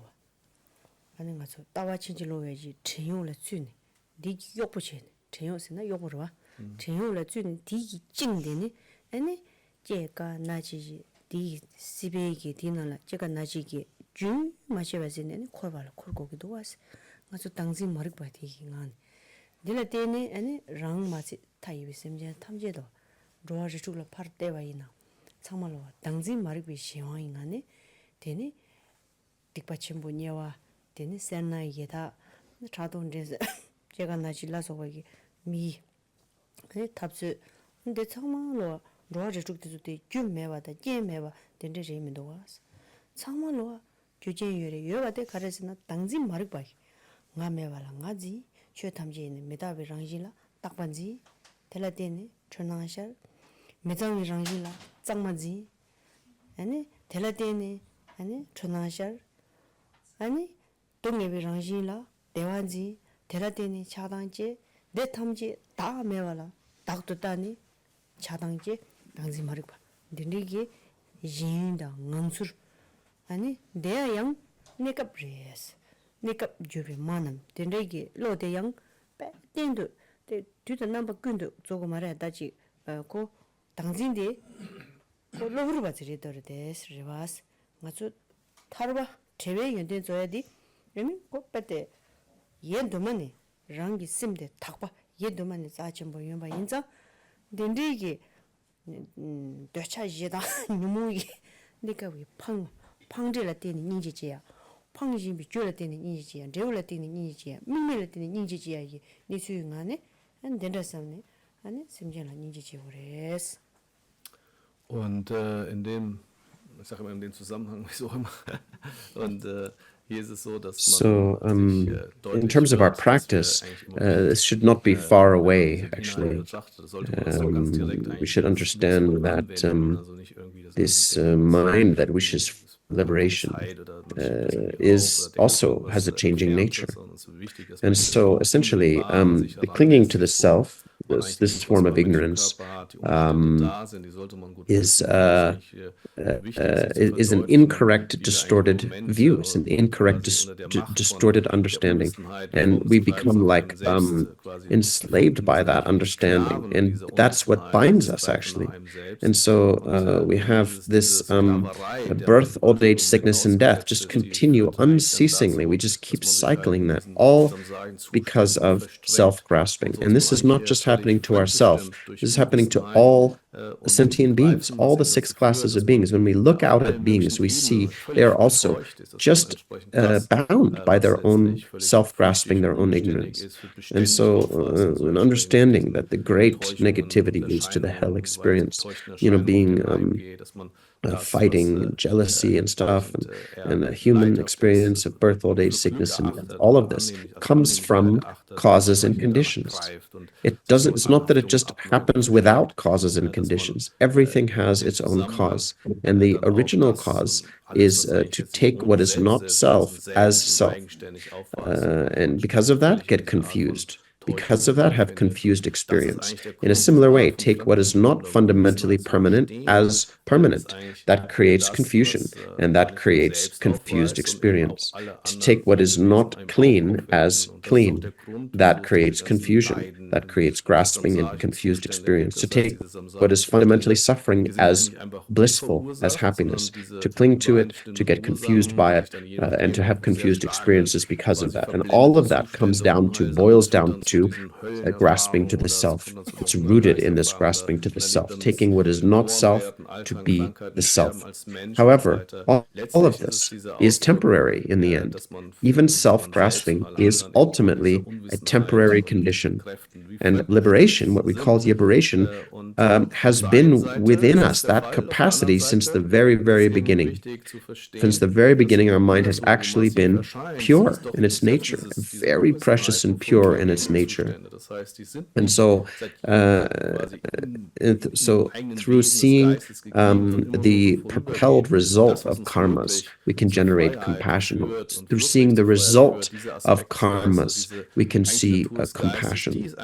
아니 가조 따와 친질로야지 제요라 쥐네 디기 욕부체 제요스나 욕으로 와 제요라 쥐네 디기 찡데네 아니 제가 나지지 디 시베기 디나라 제가 나지기 준 마셔바지네 콜발로 콜고기도 와스 가서 당지 머리 봐야 되기만 딜라테네 아니 랑 마치 타이비 셈제 탐제도 로아지 죽을 파르 때와이나 참말로 당지 머리 비 시와잉하네 되네 딕바침 보니와 되네 센나이게다 자동제스 제가 나질라서 거기 미 아니 탑스 근데 참말로 로아지 죽도 때 줌매와다 잼매와 된데 재미도 와서 참말로 규제유래 여가데 가르스나 당지 머리 봐 nga me wala nga ji chue tham ji ne meta bi rang ji la tak ban ji thela te ne chona shal meta bi rang ji la chang ma ji ani thela te ne ani chona shal ani dong bi rang ji la dewa ji thela te ne cha dang ji de tham ji da me wala dak to ta ni cha dang ji dang ji mari ba din ri gi yin da ngang sur ani de yang ne kap res Nikap jubi manam, tenregi lo de yang pe tendu de tuta namba kundu zogo mara daji ko 당진 de ko lohuru ba ziri dore des rivas ngazu tarba 제외 연된 줘야지 그러면 꼭 빼대 얘도만이 랑기 심데 탁바 얘도만이 자좀 보면 봐 인자 된디기 되차 이다 누무이 네가 왜 팡질라 때는 인지지야 팡이 비줄라 때는 인지지야 레올라 때는 인지지야 민밀라 때는 인지지야 이게 네 수용하네 안 된다서네 아니 심지어는 인지지 그래스 und in dem ich sage immer in dem Zusammenhang wieso immer und hier ist es so dass man in terms of our practice this should not be far away actually we should understand that this mind that wishes liberation is also has a changing nature, and so essentially the clinging to the self, this form of ignorance, is an incorrect, distorted view. It's an incorrect, distorted understanding, and we become like enslaved by that understanding, and that's what binds us actually. And so we have this birth, old age, sickness, and death just continue unceasingly. We just keep cycling that, all because of self-grasping. And this is not just happening to ourselves. This is happening to all sentient beings, all the 6 classes of beings. When we look out at beings, we see they are also just bound by their own self-grasping, their own ignorance. And so an understanding that the great negativity leads to the hell experience, being fighting and jealousy and stuff, and a human experience of birth, old age, sickness, and death. All of this comes from causes and conditions. It's not that it just happens without causes and conditions. Everything has its own cause. And the original cause is to take what is not self as self. And because of that, get confused. Because of that, have confused experience. In a similar way, take what is not fundamentally permanent as permanent. That creates confusion, and that creates confused experience. To take what is not clean as clean, that creates confusion. That creates grasping and confused experience. To take what is fundamentally suffering as blissful, as happiness, to cling to it, to get confused by it, and to have confused experiences because of that. And all of that boils down to grasping to the self. It's rooted in this grasping to the self, taking what is not self to be the self. However, all of this is temporary in the end. Even self-grasping is ultimately a temporary condition. And liberation, what we call liberation, has been within us, that capacity, since the very, very beginning. Since the very beginning, our mind has actually been pure in its nature, very precious and pure in its nature. And so, through seeing the propelled result of karmas, we can generate compassion. Through seeing the result of karmas, we can see compassion.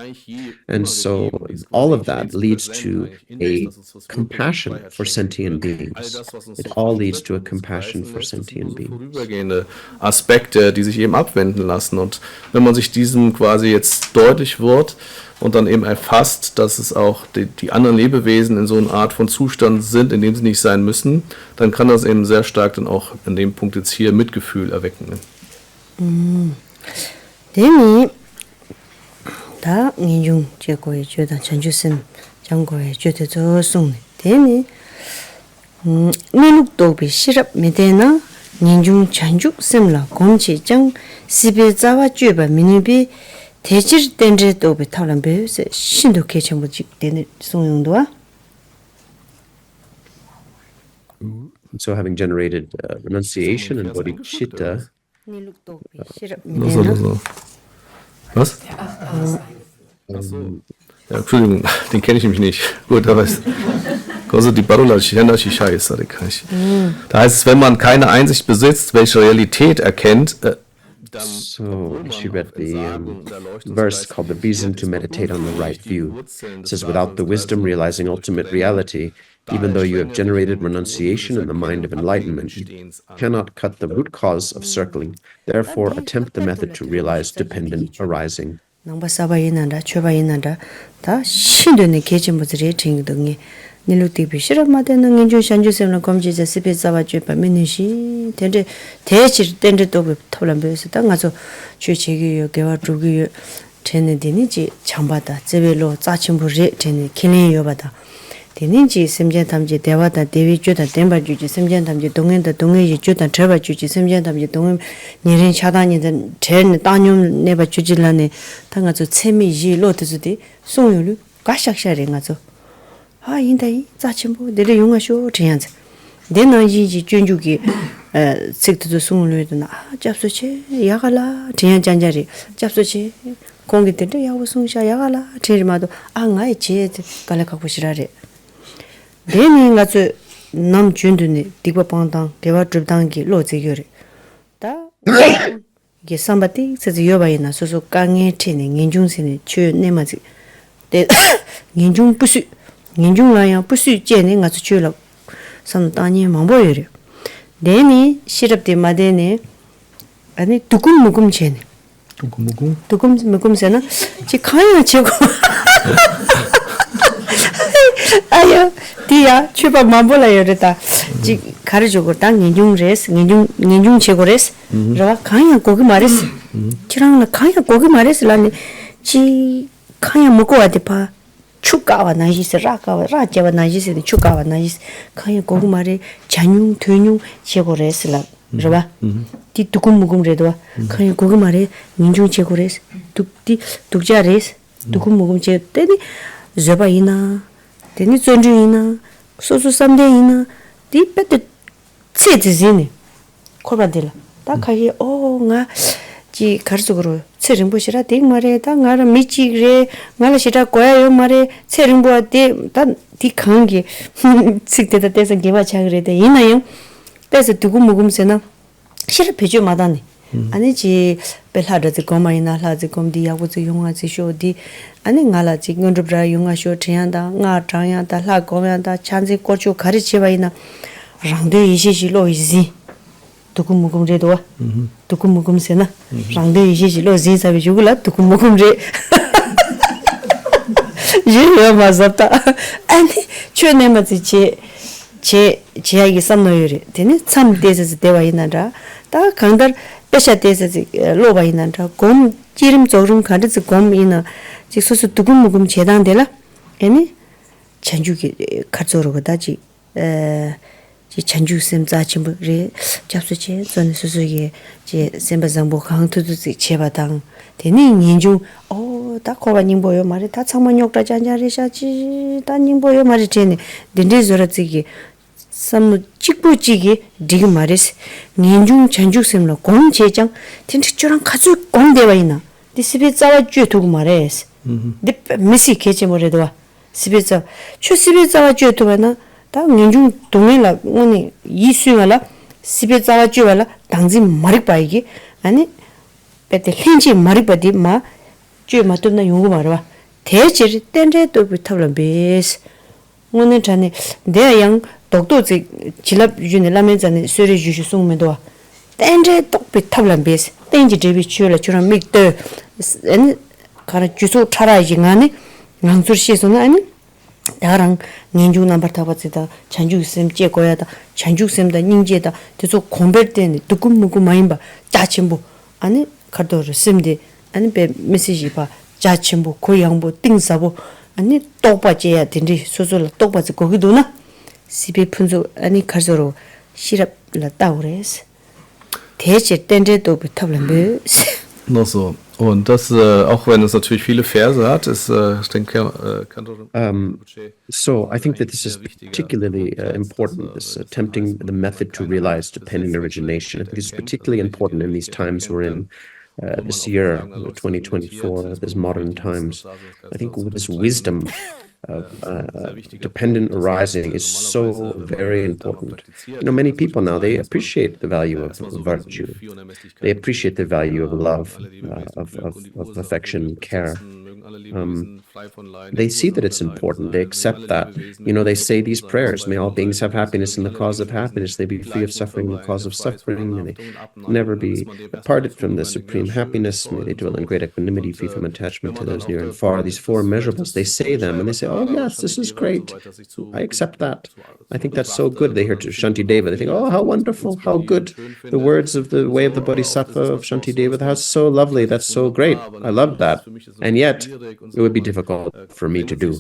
And so all of that leads to a compassion for sentient beings. It all leads to a compassion for sentient beings. Vorübergehende Aspekte, die sich eben abwenden lassen. Und wenn man sich diesem quasi jetzt deutlich wird und dann eben erfasst, dass es auch die anderen Lebewesen in so einer Art von Zustand sind, in dem sie nicht sein müssen, dann kann das eben sehr stark dann auch in dem Punkt jetzt hier Mitgefühl erwecken. Deni da nginjung je ko ye jö da chanju sim jang ko ye jö de zo sung deni niluk do bi shirap me de na nginjung chanju sim la gong chi jang sibe zawa jö ba minubi 대질 땐제 또 베탈란 베세 신도 개체모 직되는 송용도와 So having generated renunciation and bodhicitta. Was? Ja, Entschuldigung, den kenne ich nämlich nicht. Gut, aber da heißt es, wenn man keine Einsicht besitzt, welche Realität erkennt, So she read the verse called the reason to meditate on the right view. It says, without the wisdom realizing ultimate reality, even though you have generated renunciation in the mind of enlightenment, you cannot cut the root cause of circling. Therefore, attempt the method to realize dependent arising. Niluti shira mate na nginju shanju semna komji ja sipe zawa jwe pa minishi tende 대치 tende to be tholam be sa nga so chue chegi yo gewa drugi yo tene dini ji chambada zebelo zachimbu re tene kinen yo bada dini ji semjen tamji dewa da dewi jwe da demba ju ji semjen tamji dongen da dongen ji jwe da treba ju ji semjen tamji dongen nirin chadani da chen danyum neba ju ji lane ta nga so chemi ji lo de di songyu ga shak sha re nga so 아 인다이 자침보 내려 용하쇼 제한자 내나지지 준주기 색도도 숨을려도나 잡수치 야갈라 제한잔자리 잡수치 공기들도 야고 숨샤 야갈라 제리마도 앙아이 제 갈라가고 싶라래 내니 가서 남 준드니 디바방당 대화 drup당기 로제겨래 다 이게 삼바티 세즈 요바이나 소소 강에 티네 인중신의 추 내마지 대 인중 부수 인중라야 부수 제네 가서 추라 산다니 망보여래 내니 시럽데 마데네 아니 두금무금 제네 두금무금세나 지 카이나 제고 아야 디야 추바 망보라여래다 지 가르주고 당 인중레스 인중 제고레스 라 카이나 고기 말했어 지랑나 카이나 고기 말했으라니 지 카이나 먹고 와대파 축가와 나이스 라가와 라제와 나이스 축가와 나이스 카이나 고기 말에 잔용 되용 제고레스라 그러봐 디 두금무금레도 카이나 고기 말에 인중 제고레스 뚝디 뚝자레스 두금무금 제 때니 저바이나 되니 존중이나 소수 삼대이나 di pet tse zini korba da kahi nga ji karsuguru tse rinpoche ra dek mare da nga ra michi re nga la shira goya yo mare tse rinpo de da di kangi tsikde da desa gewa chagre de ina yung desa dugum mugum se na shira pecho madani 아니 지 벨하르지 고마이나 라지 곰디 야고지 용아지 쇼디 아니 나라지 응르브라 용아쇼 트얀다 nga 장야다 라 고면다 찬지 고추 가리치바이나 랑데 이시지로 이지 두kum무금제도 두kum무금세나 랑데 이시지로 지사비 주글라 두kum무금제 예야 맞았다 아니 최네마지 제 제약이 삼노요리 되네 참 데스 대와이나라 다 강달 배샤데스 로바이나라 곰 지름 조름 가르즈 곰이나 직소수 두금무금 재단데라 아니 전주기 가조로다지 지 전주쌤 자침부리 잡수체 전수수기 제 셈바장보 강투두지 제바당 되니 인중 다 고바님 보여 말이 다 창만 욕다 잔자리샤지 다님 보여 말이 되니 딘디저라지기 삼노 찍부지기 디기 말이스 인중 전주쌤로 공 제장 틴치처럼 가수 공대와이나 디스비 자와 쥐 두고 말해스 디 미시 케체 모레도와 시비자 추시비 자와 쥐 두고나 다 인중 동일라 오니 이수가라 시비 자와 쥐와라 당지 마릭 바이기 아니 베테 힌지 마릭 바디 마 쥐 맞도나 용고 말아 대지리 땐데도 비타블 베스 오늘 전에 내양 독도지 질랍 유진의 라면잔에 쇠리 주시 송면도 땡제 독비 탑란 베스 땡지 제비 추라 추라 믹더 엔 가라 주소 차라이지 가네 낭수시에서는 아니 다랑 년중 넘버 타바지다 잔주쌤 제거야다 잔주쌤다 닝제다 계속 공부할 때는 두금무구 마인바 짜침부 아니 가도르 쌤데 아니 베 메시지 봐 짜침부 고양부 띵사부 아니 똑바지야 된지 소소라 똑바지 거기도나 시비 분수 아니 가서로 시럽라 따오레스 대체 땐데도 비타블레 Nur so. Und das, auch wenn es natürlich viele Verse hat, ist, ich denke, Khandro So I think that this is particularly important, this attempting the method to realize dependent origination. I think this is particularly important in these times we're in. This year, 2024, these modern times, I think this wisdom of dependent arising is so very important. Many people now, they appreciate the value of virtue. They appreciate the value of love, of affection, care. They see that it's important. They accept that. They say these prayers, may all beings have happiness in the cause of happiness. They be free of suffering in the cause of suffering. May they never be parted from the supreme happiness. May they dwell in great equanimity, free from attachment to those near and far. These four immeasurables, they say them and they say, oh yes, this is great. I accept that. I think that's so good. They hear to Shantideva. They think, oh, how wonderful, how good. The words of the way of the Bodhisattva of Shantideva, that's so lovely. That's so great. I love that. And yet, it would be difficult for me to do.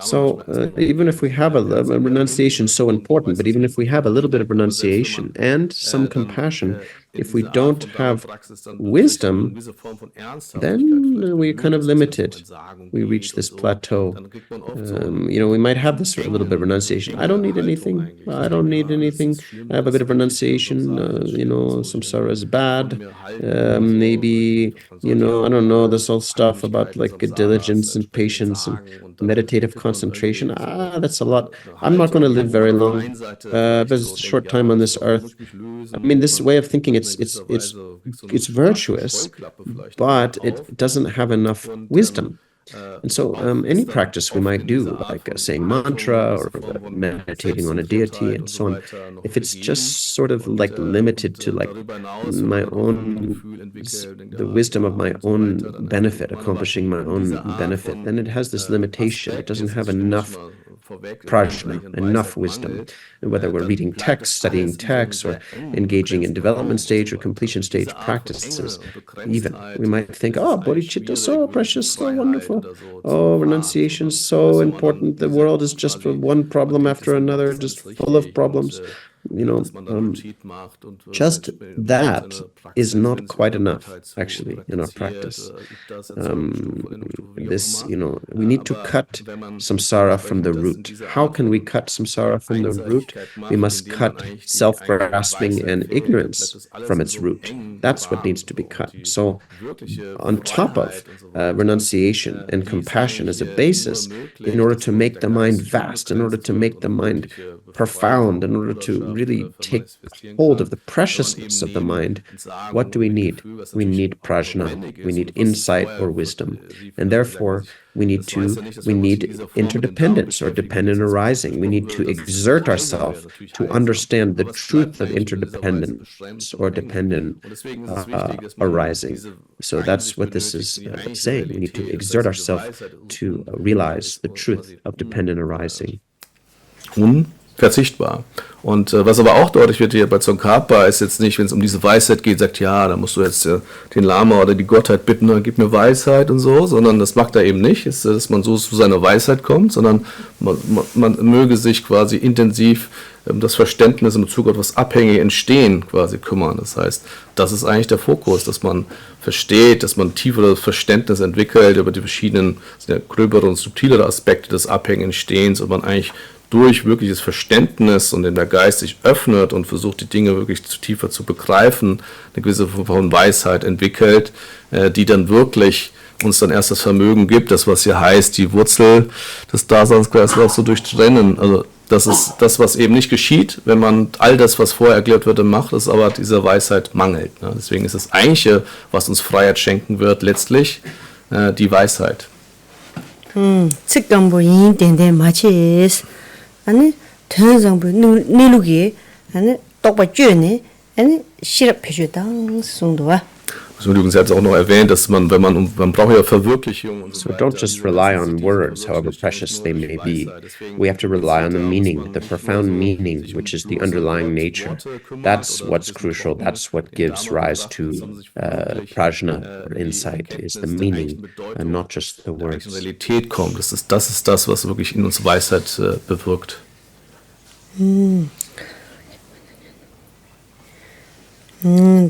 So even if we have a renunciation so important, but even if we have a little bit of renunciation and some compassion, if we don't have wisdom, then we're kind of limited. We reach this plateau. We might have this a little bit of renunciation. I don't need anything. I don't need anything. I have a bit of renunciation. Samsara is bad. Maybe, I don't know, this whole stuff about like diligence and patience and meditative concentration. That's a lot. I'm not going to live very long. There's a short time on this earth. I mean, this way of thinking, it's virtuous, but it doesn't have enough wisdom. And so any practice we might do, like saying mantra or meditating on a deity and so on, if it's just sort of like limited to like my own, the wisdom of my own benefit, accomplishing my own benefit, then it has this limitation. It doesn't have enough prajna, enough wisdom. And whether we're reading texts, studying texts, or engaging in development stage or completion stage practices, even we might think, oh, bodhicitta, so precious, so wonderful. Oh, renunciation, so important. The world is just one problem after another, just full of problems. just that is not quite enough, actually, in our practice. We need to cut samsara from the root. How can we cut samsara from the root? We must cut self-grasping and ignorance from its root. That's what needs to be cut. So, on top of renunciation and compassion as a basis, in order to make the mind vast, in order to make the mind profound, in order to really take hold of the preciousness of the mind, what do we need? We need prajna, we need insight or wisdom. And therefore, we need interdependence or dependent arising. We need to exert ourselves to understand the truth of interdependence or dependent arising. So that's what this is saying. We need to exert ourselves to realize the truth of dependent arising. Unverzichtbar. Und was aber auch deutlich wird hier bei Tsongkhapa, ist jetzt nicht, wenn es um diese Weisheit geht, sagt, ja, da musst du jetzt den Lama oder die Gottheit bitten, gib mir Weisheit und so, sondern das macht er eben nicht, ist, dass man so zu seiner Weisheit kommt, sondern man möge sich quasi intensiv das Verständnis in Bezug auf das abhängige Entstehen quasi kümmern. Das heißt, das ist eigentlich der Fokus, dass man versteht, dass man tieferes Verständnis entwickelt über die verschiedenen gröbere und subtilere Aspekte des abhängigen Entstehens und man eigentlich durch wirkliches Verständnis und in der Geist sich öffnet und versucht, die Dinge wirklich tiefer zu begreifen, eine gewisse Form von Weisheit entwickelt, die dann wirklich uns dann erst das Vermögen gibt, das was hier heißt, die Wurzel des Daseinskreislaufs so durchtrennen. Also das ist das, was eben nicht geschieht, wenn man all das, was vorher erklärt wird, macht, es aber dieser Weisheit mangelt. Ne? Deswegen ist das Eigentliche, was uns Freiheit schenken wird, letztlich die Weisheit. 아니 전상부 내루기 아니 똑바쥐네 아니 시럽해주당 송도와. Also übrigens hat es auch noch erwähnt, dass man braucht ja Verwirklichung. So don't just rely on words, however precious they may be. We have to rely on the meaning, the profound meaning, which is the underlying nature. That's what's crucial. That's what gives rise to prajna, or insight, is the meaning and not just the words. Realität kommt. Das ist das, was wirklich in uns Weisheit bewirkt.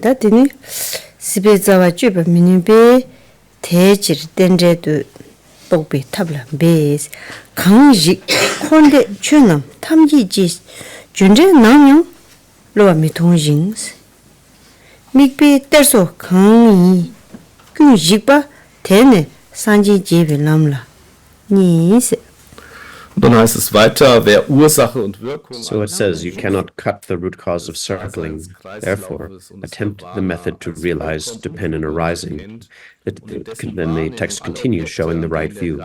다더니 시베자와 쥐바 미니베 대질 덴제도 똑비 탑라 베스 강지 콘데 춘남 탐지지 준제 남용 로와 미통징 미베 때서 강이 규지바 대네 산지 제베 남라 니세. Dann heißt es weiter, wer Ursache und Wirkung. So it says, you cannot cut the root cause of circling. Therefore, attempt the method to realize dependent arising. Then the text continues, showing the right view.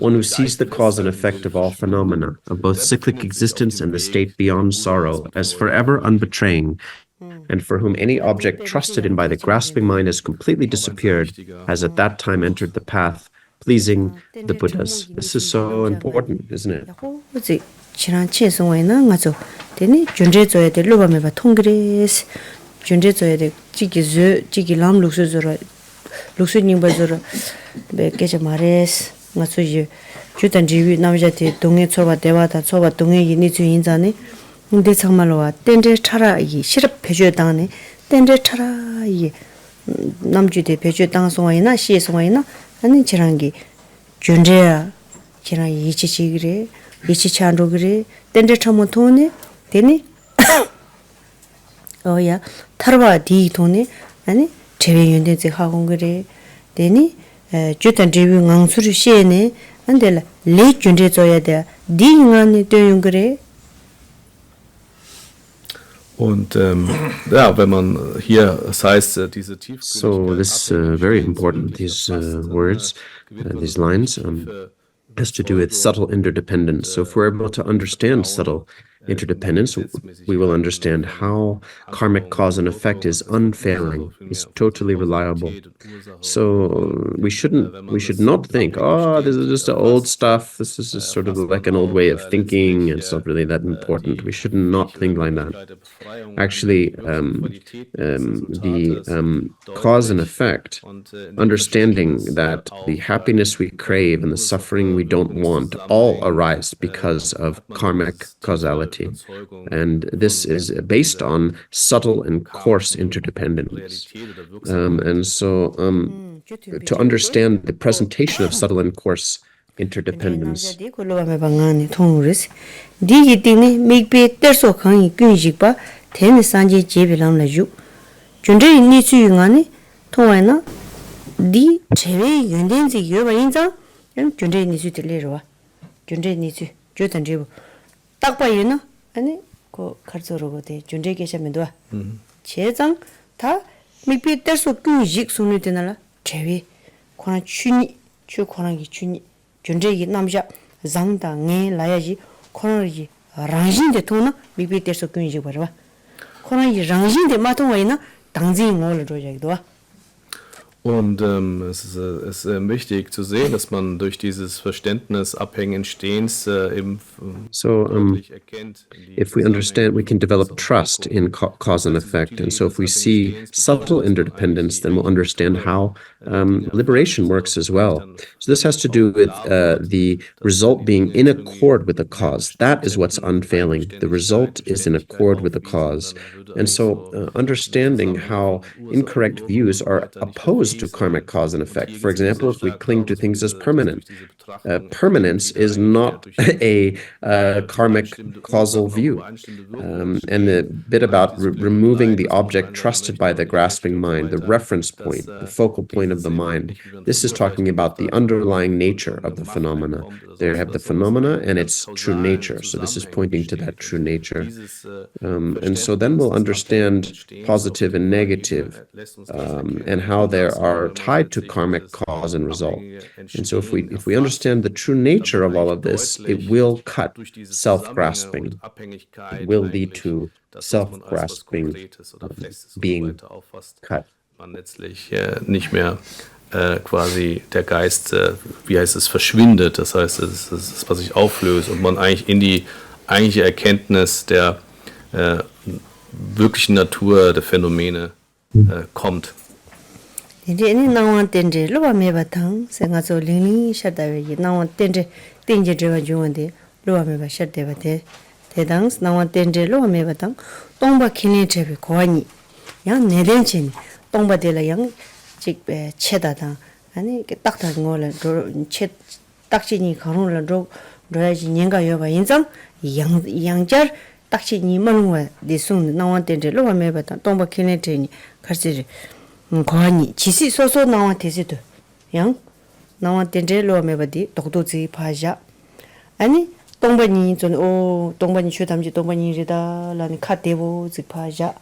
One who sees the cause and effect of all phenomena, of both cyclic existence and the state beyond sorrow, as forever unbetraying, and for whom any object trusted in by the grasping mind has completely disappeared, has at that time entered the path pleasing the Buddhas. This is so important, isn't it? 지난 최송에나 가서 되니 준제줘야 될 로바메바 통그레스 준제줘야 될 지기 람룩스저라 룩스닝바저라 베케자 마레스 가서지 주단 지위 남자한테 동해 초바 대화다 초바 동해 이니 주인자네 근데 정말로와 땡제 차라 이 시럽해 줘야 당네 땡제 차라 이 남주대 배주 당송이나 시송이나 아니 지랑기 준제야 지랑 이치치그래 이치찬로 그래 땡제 참모 돈에 되니 어야 타르바 디 돈에 아니 제외 연대제 하고 그래 되니 주단 지위 강수르 시에네 안될 레 준제 줘야 돼 디응안이 되는 그래. Und wenn man hier, das heißt, diese So this is very important, these words, these lines, has to do with subtle interdependence. So if we're able to understand subtle interdependence, we will understand how karmic cause and effect is unfailing, is totally reliable. So we should not think, oh, this is just old stuff, this is just sort of like an old way of thinking, it's not really that important. We should not think like that. Actually, the cause and effect, understanding that the happiness we crave and the suffering we don't want all arise because of karmic causality. reality. And this is based on subtle and coarse interdependence. And so to understand the presentation of subtle and coarse interdependence, di chewe yunden zi yoba yinza yang junde nisu tile rwa junde nisu jodan jibu takpa yuna ane ko karzo rogo de junde kesha mendwa che zang ta mikpe terso kyun yik sunu tenala chewe kona chuni chu kona ki chuni junde ki namsha zangda nge laya ji kona ji rangjin de tona mikpe terso kyun yik barwa kona ji rangjin de matongwa yina dangzi ngol roja gidwa. Und es ist wichtig zu sehen, dass man durch dieses Verständnis abhängigen Stehens eben erkennt. If we understand, we can develop trust in cause and effect. And so if we see subtle interdependence, then we'll understand how liberation works as well. So this has to do with the result being in accord with the cause. That is what's unfailing. The result is in accord with the cause. And so understanding how incorrect views are opposed to karmic cause and effect. For example, if we cling to things as permanent, permanence is not a karmic causal view. And the bit about removing the object trusted by the grasping mind, the reference point, the focal point of the mind, this is talking about the underlying nature of the phenomena. They have the phenomena and its true nature. So this is pointing to that true nature. And so then we'll understand positive and negative and how there are tied to karmic cause and result. And so if we understand the true nature of all of this, it will cut self-grasping. It will lead to self-grasping being cut. Man letztlich nicht mehr quasi der Geist, wie heißt es, verschwindet. Das heißt, es ist, was sich auflöst und man eigentlich in die eigentliche Erkenntnis der wirklichen Natur der Phänomene kommt. Ini nawan tende loba me batang senga so lingling shadawe yi nawan tende tenje jewa juwande loba me ba shadde bate tedang nawan tende loba me batang tongba khine chebe koani yang neden chen tongba de la yang chik be cheda da ani ke tak tak ngol che tak chi ni kharung la ro ji nyenga yo ba yinzang yang jar tak chi ni manwa de sung nawan tende loba me batang tongba khine che ni kharsi 거니 지시 소소 나와 되지도 양 나와 된제로 메바디 독도지 파자 아니 동반이 전오 동반이 쇼담지 동반이리다 라니 카데보 지 파자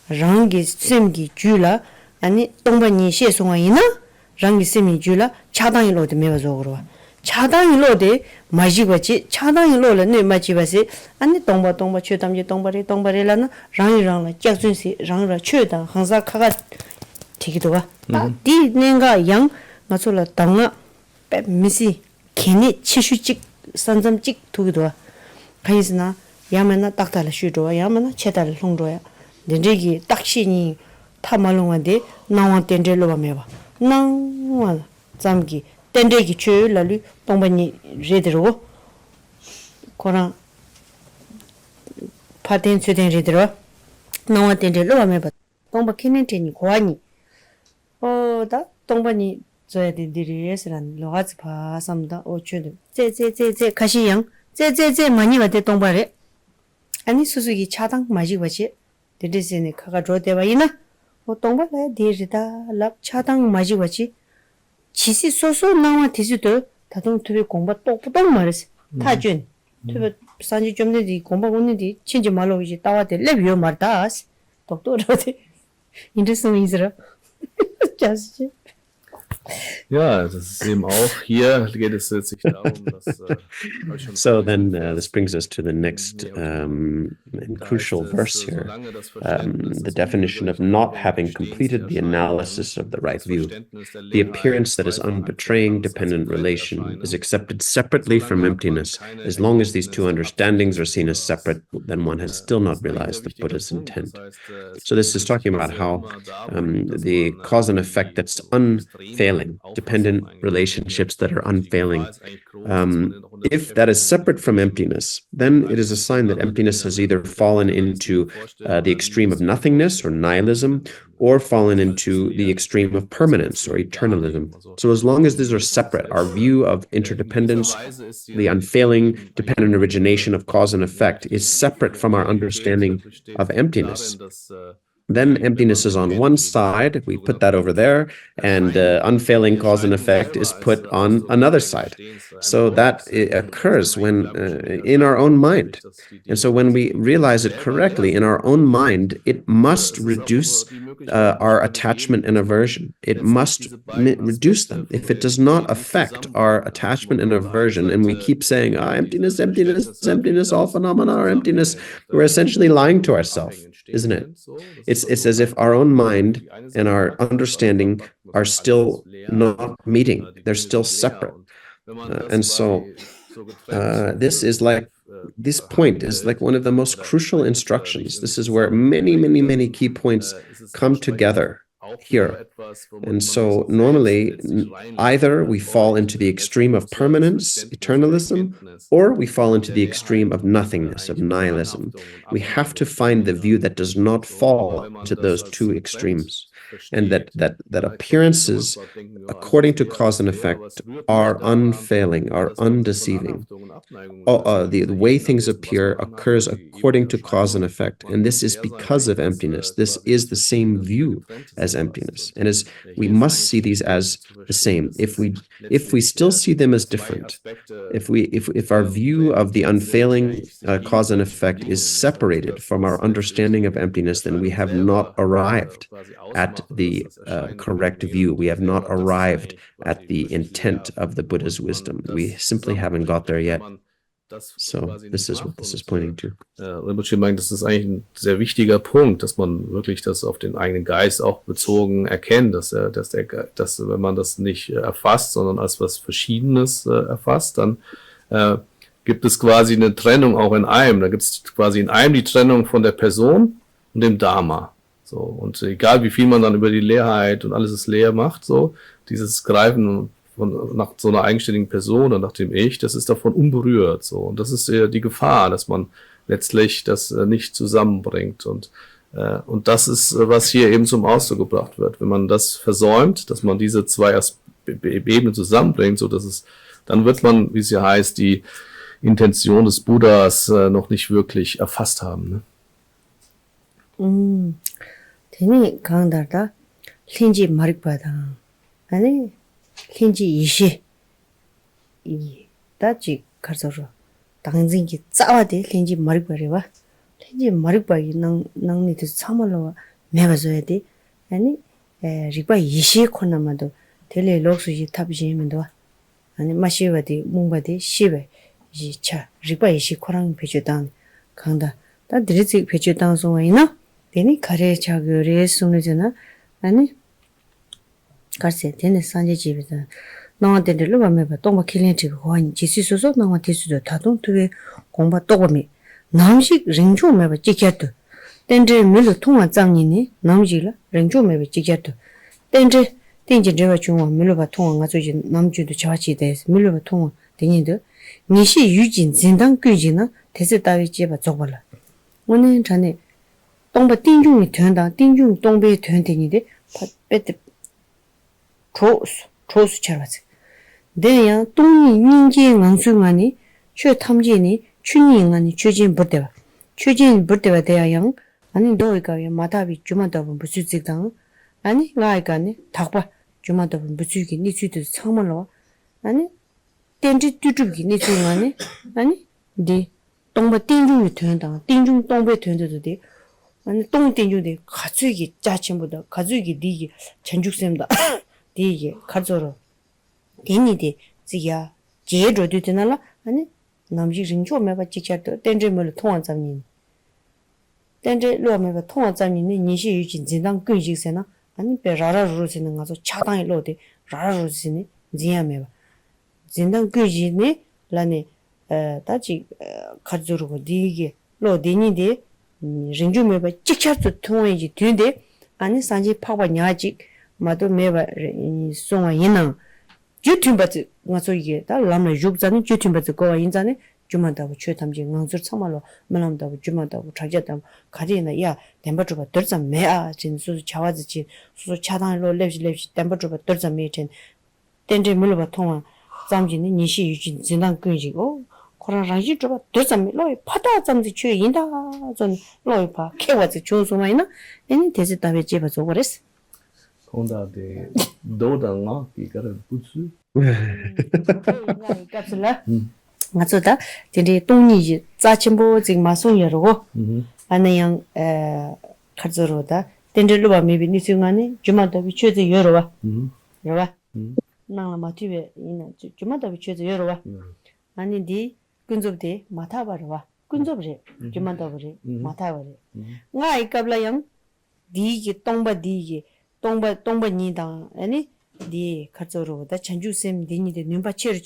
랑기 셈기 줄라 아니 동반이 시송아이나 랑기 셈이 줄라 차당이로도 메바조로 차당이로데 마지바지 차당이로는 네 마지바시 아니 동바 쇼담지 동바리라나 랑이랑라 짝준시 랑라 최다 항상 카가 tikidowa. Di nenga yang nga sola tanga pe misi kene chishu chik sanzam chik tukidowa. Kayisina yamana taktala shudowa, yamana chetala longdoya. Dendregi takshi ni tamalungwa de nangwa dendre loba mewa. Nangwa zamgi dendregi choyo lalu tongba ni rediro. Kora paten suden rediro. Nangwa dendre loba mewa. Tongba kene teni kwani. 다 동반이 저야 되리에서란 로가지 파삼다 오추드 제제제제 가시양 제제제 많이 와대 동바래 아니 수수기 차당 마지 와지 데데세네 카가 로데바이나 오 동바래 데리다 랍 차당 마지 와지 지시 소소 나와 디지도 다동 투비 공부 똑부동 말했어 타준 투비 산지 좀 내디 공부 오는디 친지 말로 이제 따와대 레비오 말다스 독도로데 인터스미즈라 Just Ja, das ist eben auch hier geht es sich darum, dass so then this brings us to the next and crucial verse here, the definition of not having completed the analysis of the right view. The appearance that is unbetraying dependent relation is accepted separately from emptiness. As long as these two understandings are seen as separate, then one has still not realized the Buddha's intent. So this is talking about how the cause and effect that's unfailing unfailing, dependent relationships that are unfailing. If that is separate from emptiness, then it is a sign that emptiness has either fallen into the extreme of nothingness or nihilism, or fallen into the extreme of permanence or eternalism. So as long as these are separate, our view of interdependence, the unfailing dependent origination of cause and effect, is separate from our understanding of emptiness. Then emptiness is on one side, we put that over there, and unfailing cause and effect is put on another side. So that occurs when in our own mind. And so when we realize it correctly in our own mind, it must reduce our attachment and aversion. It must reduce them. If it does not affect our attachment and aversion, and we keep saying, emptiness, emptiness, emptiness, all phenomena are emptiness, we're essentially lying to ourselves, isn't it? It's as if our own mind and our understanding are still not meeting. They're still separate. And so this point is like one of the most crucial instructions. This is where many, many, many key points come together here. And so normally either we fall into the extreme of permanence, eternalism, or we fall into the extreme of nothingness, of nihilism. We have to find the view that does not fall into those two extremes, and that appearances, according to cause and effect, are unfailing, are undeceiving. The way things appear occurs according to cause and effect, and this is because of emptiness. This is the same view as emptiness, and as we must see these as the same. If we still see them as different, if our view of the unfailing cause and effect is separated from our understanding of emptiness, then we have not arrived at the correct view. We have not arrived at the intent of the Buddha's wisdom. We simply haven't got there yet. So this is what this is pointing to. Rinpoche meint, das ist eigentlich ein sehr wichtiger Punkt, dass man wirklich das auf den eigenen Geist auch bezogen erkennt, dass wenn man das nicht erfasst, sondern als was Verschiedenes erfasst, dann gibt es quasi eine Trennung auch in einem. Da gibt es quasi in einem die Trennung von der Person und dem Dharma. So, und egal wie viel man dann über die Leerheit und alles ist leer macht, so, dieses Greifen nach so einer eigenständigen Person oder nach dem Ich, das ist davon unberührt, so. Und das ist die Gefahr, dass man letztlich das nicht zusammenbringt. Und das ist, was hier eben zum Ausdruck gebracht wird. Wenn man das versäumt, dass man diese zwei Ebenen zusammenbringt, so dass es, dann wird man, wie es hier heißt, die Intention des Buddhas noch nicht wirklich erfasst haben, ne? Teni 강다다 린지 마릭바다 아니 린지 이시 이 다지 가서로 당진기 짜와데 린지 마릭바레와 린지 마릭바이 낭니도 참말로 매가줘야 돼 아니 리바 이시 코나마도 텔레 록수지 탑지면도 아니 마시바디 몽바디 시베 이차 리바 이시 코랑 배주당 강다 다 드리지 배주당 송이나 Teni kare chagure sunujana, ani karse teni sanje jibita. Nanga teni lupa meba tongba kilin tiga huwani jisi soso nanga tisudo tatung tuwe gongba togwami. Namshik ringchoo meba jikyatu. Tenze milu tongwa zangyi ni namshikla ringchoo meba jikyatu. Tenze tenji rewa chungwa milu ba tongwa nga zoji namjudu chawachi dayas. Milu ba tongwa teni do. Nishi yujin zindang gyujina tesi tawi jiba zogbala. Wani chane 동바 띵중이 된다. 띵중 동베 된데니데 베트 조수 차라지. 내야 동이 민지 낭수만이 최 탐지니 춘이만이 최진 버대와. 최진 버대와 대야양 아니 너희가 마다비 주마다분 무수직당 아니 나이가니 닭바 주마다분 무수기 니수도 성물로 아니 땡지 뚜뚜기 니수만이 아니 디 동바 띵중이 된다. 띵중 동베 된데도 돼. 아니 똥땡주데 가족이 짜침보다 가족이 니기 전죽샘다 니기 가족으로 니니데 지야 제로도 되나라 아니 남지 rin조 매바 찍자도 땡제물 통화 잡니 땡제 로매바 통화 잡니 니시 유진 진당 근식세나 아니 베라라루스는 가서 차당이 로데 라라루스니 지야매바 진당 근식니 라네 다지 가족으로 니기 로데니데 rinju meba chikchartu thongwe ji tyunde ani sanji phakwa nyaji 마도 메바 송아 인나 주팀바지 ngaso ye da lamna yubzani jutimbazi gowa inzani jumandabu chue tamji ngangzur tsamalo malamdabu jumandabu chajadabu karina ya tenpachuba dorza mea chen susu chawazi chi susu chadang lo lepshi tenpachuba dorza mea chen tenze mulaba tongwa zamji ni nishi yujin zindang kunji o koran rangji chuba dorza mea loi pata zamzi chue inda zon loi pa kewazi chun suma ina eni tezi tabe jeba zogores Kondade dodanga kikara butsu. 갑슬라 맞다 근데 동이 자침보 지금 마송여고 아니양 카즈로다 덴들로 봐 메비 니승하니 주마다 비추지 여러와 여와 나라 마티베 이나 주마다 비추지 여러와 아니디 근접데 마타바르와 근접제 주마다 버리 마타바리 nga ikablayang 디기 똥바 디기 똥바 니다 아니 디 카츠로다 찬주셈 디니데 numba 체르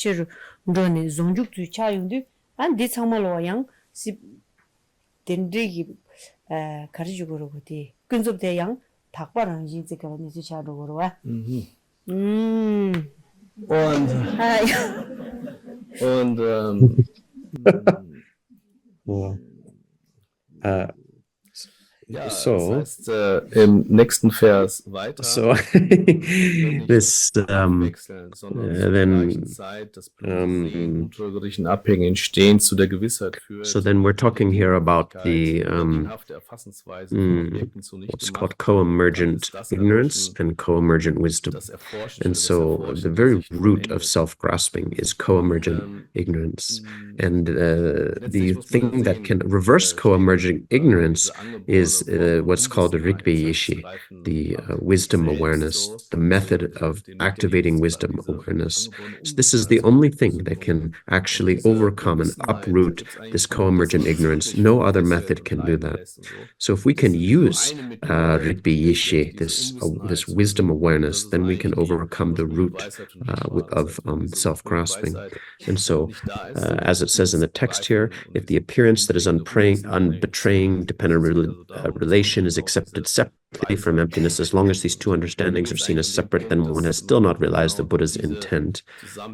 ndone zonjuk 차용데 안디 참말로양 시 덴드기 가르주고로디 근접대양 닭바랑 이제가 니지 차로고로와 Und ja, so das heißt, im nächsten Vers weiter. So this wechseln, sondern zur gleichen Zeit das untrügerischen Abhängen entstehen zu der Gewissheit führt. so then we're talking here about the what's called co-emergent ignorance and co-emergent wisdom. And so the very root of self-grasping is co-emergent ignorance. And the thing that can reverse co-emergent ignorance is what's called a Rigbe-yishi, the wisdom awareness, the method of activating wisdom awareness. So this is the only thing that can actually overcome and uproot this co-emergent ignorance. No other method can do that. So if we can use Rigbe-yishi, this wisdom awareness, then we can overcome the root of self-grasping. And so, as it says in the text here, if the appearance that is unbetraying dependent relation is accepted separately from emptiness, as long as these two understandings are seen as separate, then one has still not realized the Buddha's intent.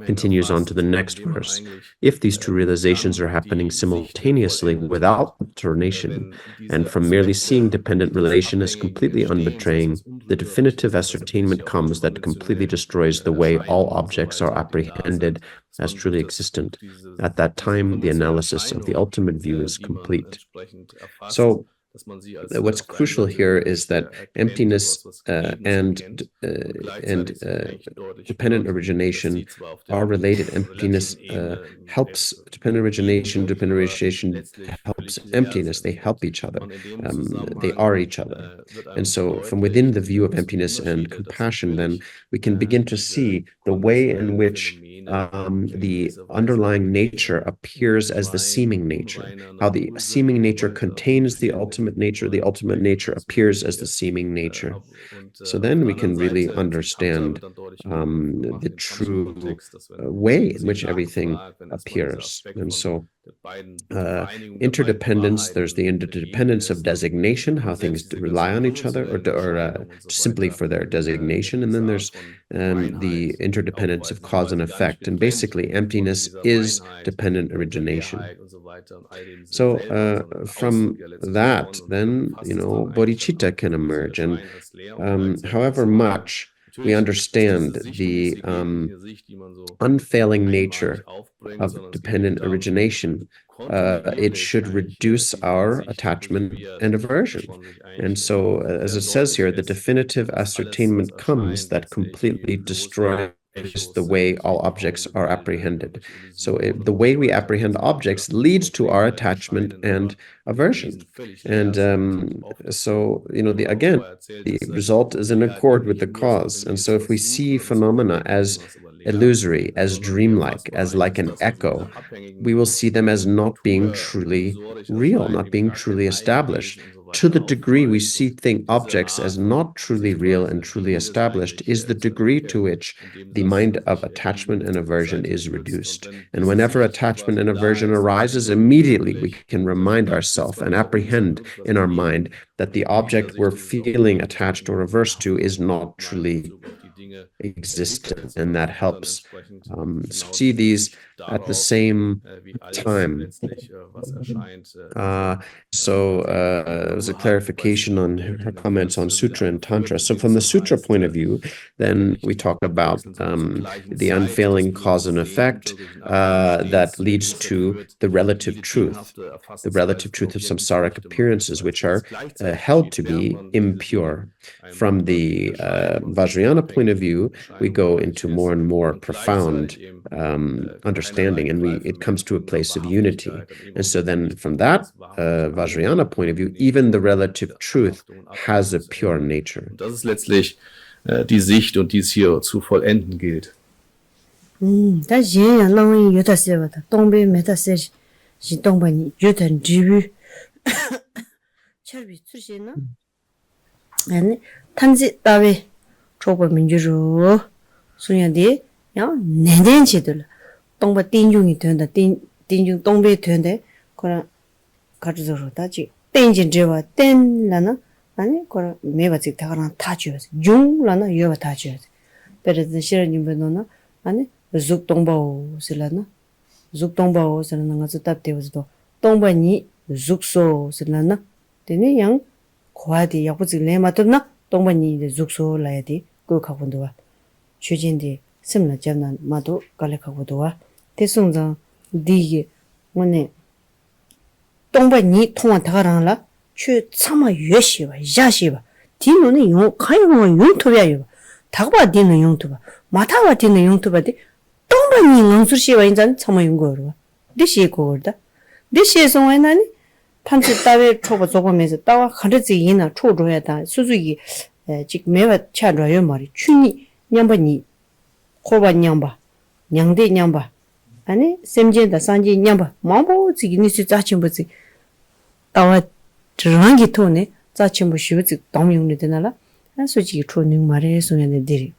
Continues on to the next verse. If these two realizations are happening simultaneously without alternation, and from merely seeing dependent relation as completely unbetraying, the definitive ascertainment comes that completely destroys the way all objects are apprehended as truly existent. At that time, the analysis of the ultimate view is complete. So, what's crucial here is that emptiness and dependent origination are related. Emptiness helps dependent origination helps emptiness. They help each other. They are each other. And so from within the view of emptiness and compassion, then we can begin to see the way in which the underlying nature appears as the seeming nature, how the seeming nature contains the ultimate nature appears as the seeming nature. So then we can really understand the true way in which everything appears. And so interdependence, there's the interdependence of designation, how things rely on each other or simply for their designation. And then there's the interdependence of cause and effect. And basically, emptiness is dependent origination. So from that, then, bodhicitta can emerge. And however much we understand the unfailing nature of dependent origination, it should reduce our attachment and aversion. And so, as it says here, the definitive ascertainment comes that completely destroys the way all objects are apprehended. So the way we apprehend objects leads to our attachment and aversion. And so, the result is in accord with the cause. And so if we see phenomena as illusory, as dreamlike, as like an echo, we will see them as not being truly real, not being truly established. to the degree we see objects as not truly real and truly established is the degree to which the mind of attachment and aversion is reduced. And whenever attachment and aversion arises, immediately we can remind ourselves and apprehend in our mind that the object we're feeling attached or averse to is not truly existent, and that helps see these at the same time. It was a clarification on her comments on Sutra and Tantra. So from the Sutra point of view, then we talk about the unfailing cause and effect that leads to the relative truth of samsaric appearances, which are held to be impure. From the Vajrayana point of view, we go into more and more profound understanding, and it comes to a place of unity. And so then from that Vajrayana point of view, even the relative truth has a pure nature. Das ist letztlich die Sicht, und die es hier zu vollenden gilt. Da yin yang lang yin yu ta se wa ta dong bei me ta se ji dong ba ni yu tan ji yu char bi chu shi na ani tan ji da we cho ba min ju ru su ya de ya nen den chi de dong ba din jung yi de da din jung dong bei de de ko ra ka zhu ru da ji den jin zhe wa den la na ani ko ra me ba ji ta ga na ta ju jung la na yu ba ta ju pero de shi ni be no na ani zuk dongbao silana zuk dongbao silana nga zu tab dewa zido dongba ni zuk so silana dene yang kwa di yakbu zik le matab na dongba ni zuk so laya di go kakundu wa chujin di simla jabna mado gale kakundu wa te songzang di wane dongba ni tongwa tagarang la chu tsama yue shiwa ya shiwa di no ne yung kaya nga yung tobya yuwa takba di no yung toba matawa di no yung toba di 동반이 응수시와 인자는 참아용 거로. 리시에 거다. 리시에서 와이나니 판치 따베 초보 조금에서 따와 가르지 이나 초조해다. 수수기 지금 매와 차려요 말이. 춘이 냠바니 코바 냠바. 냥데 냠바. 아니 셈제다 산지 냠바. 마보 지기니스 자침부지. 따와 저랑기 토네 자침부 쉬우지 동용이 되나라. 솔직히 초능 말에 소년들 들이.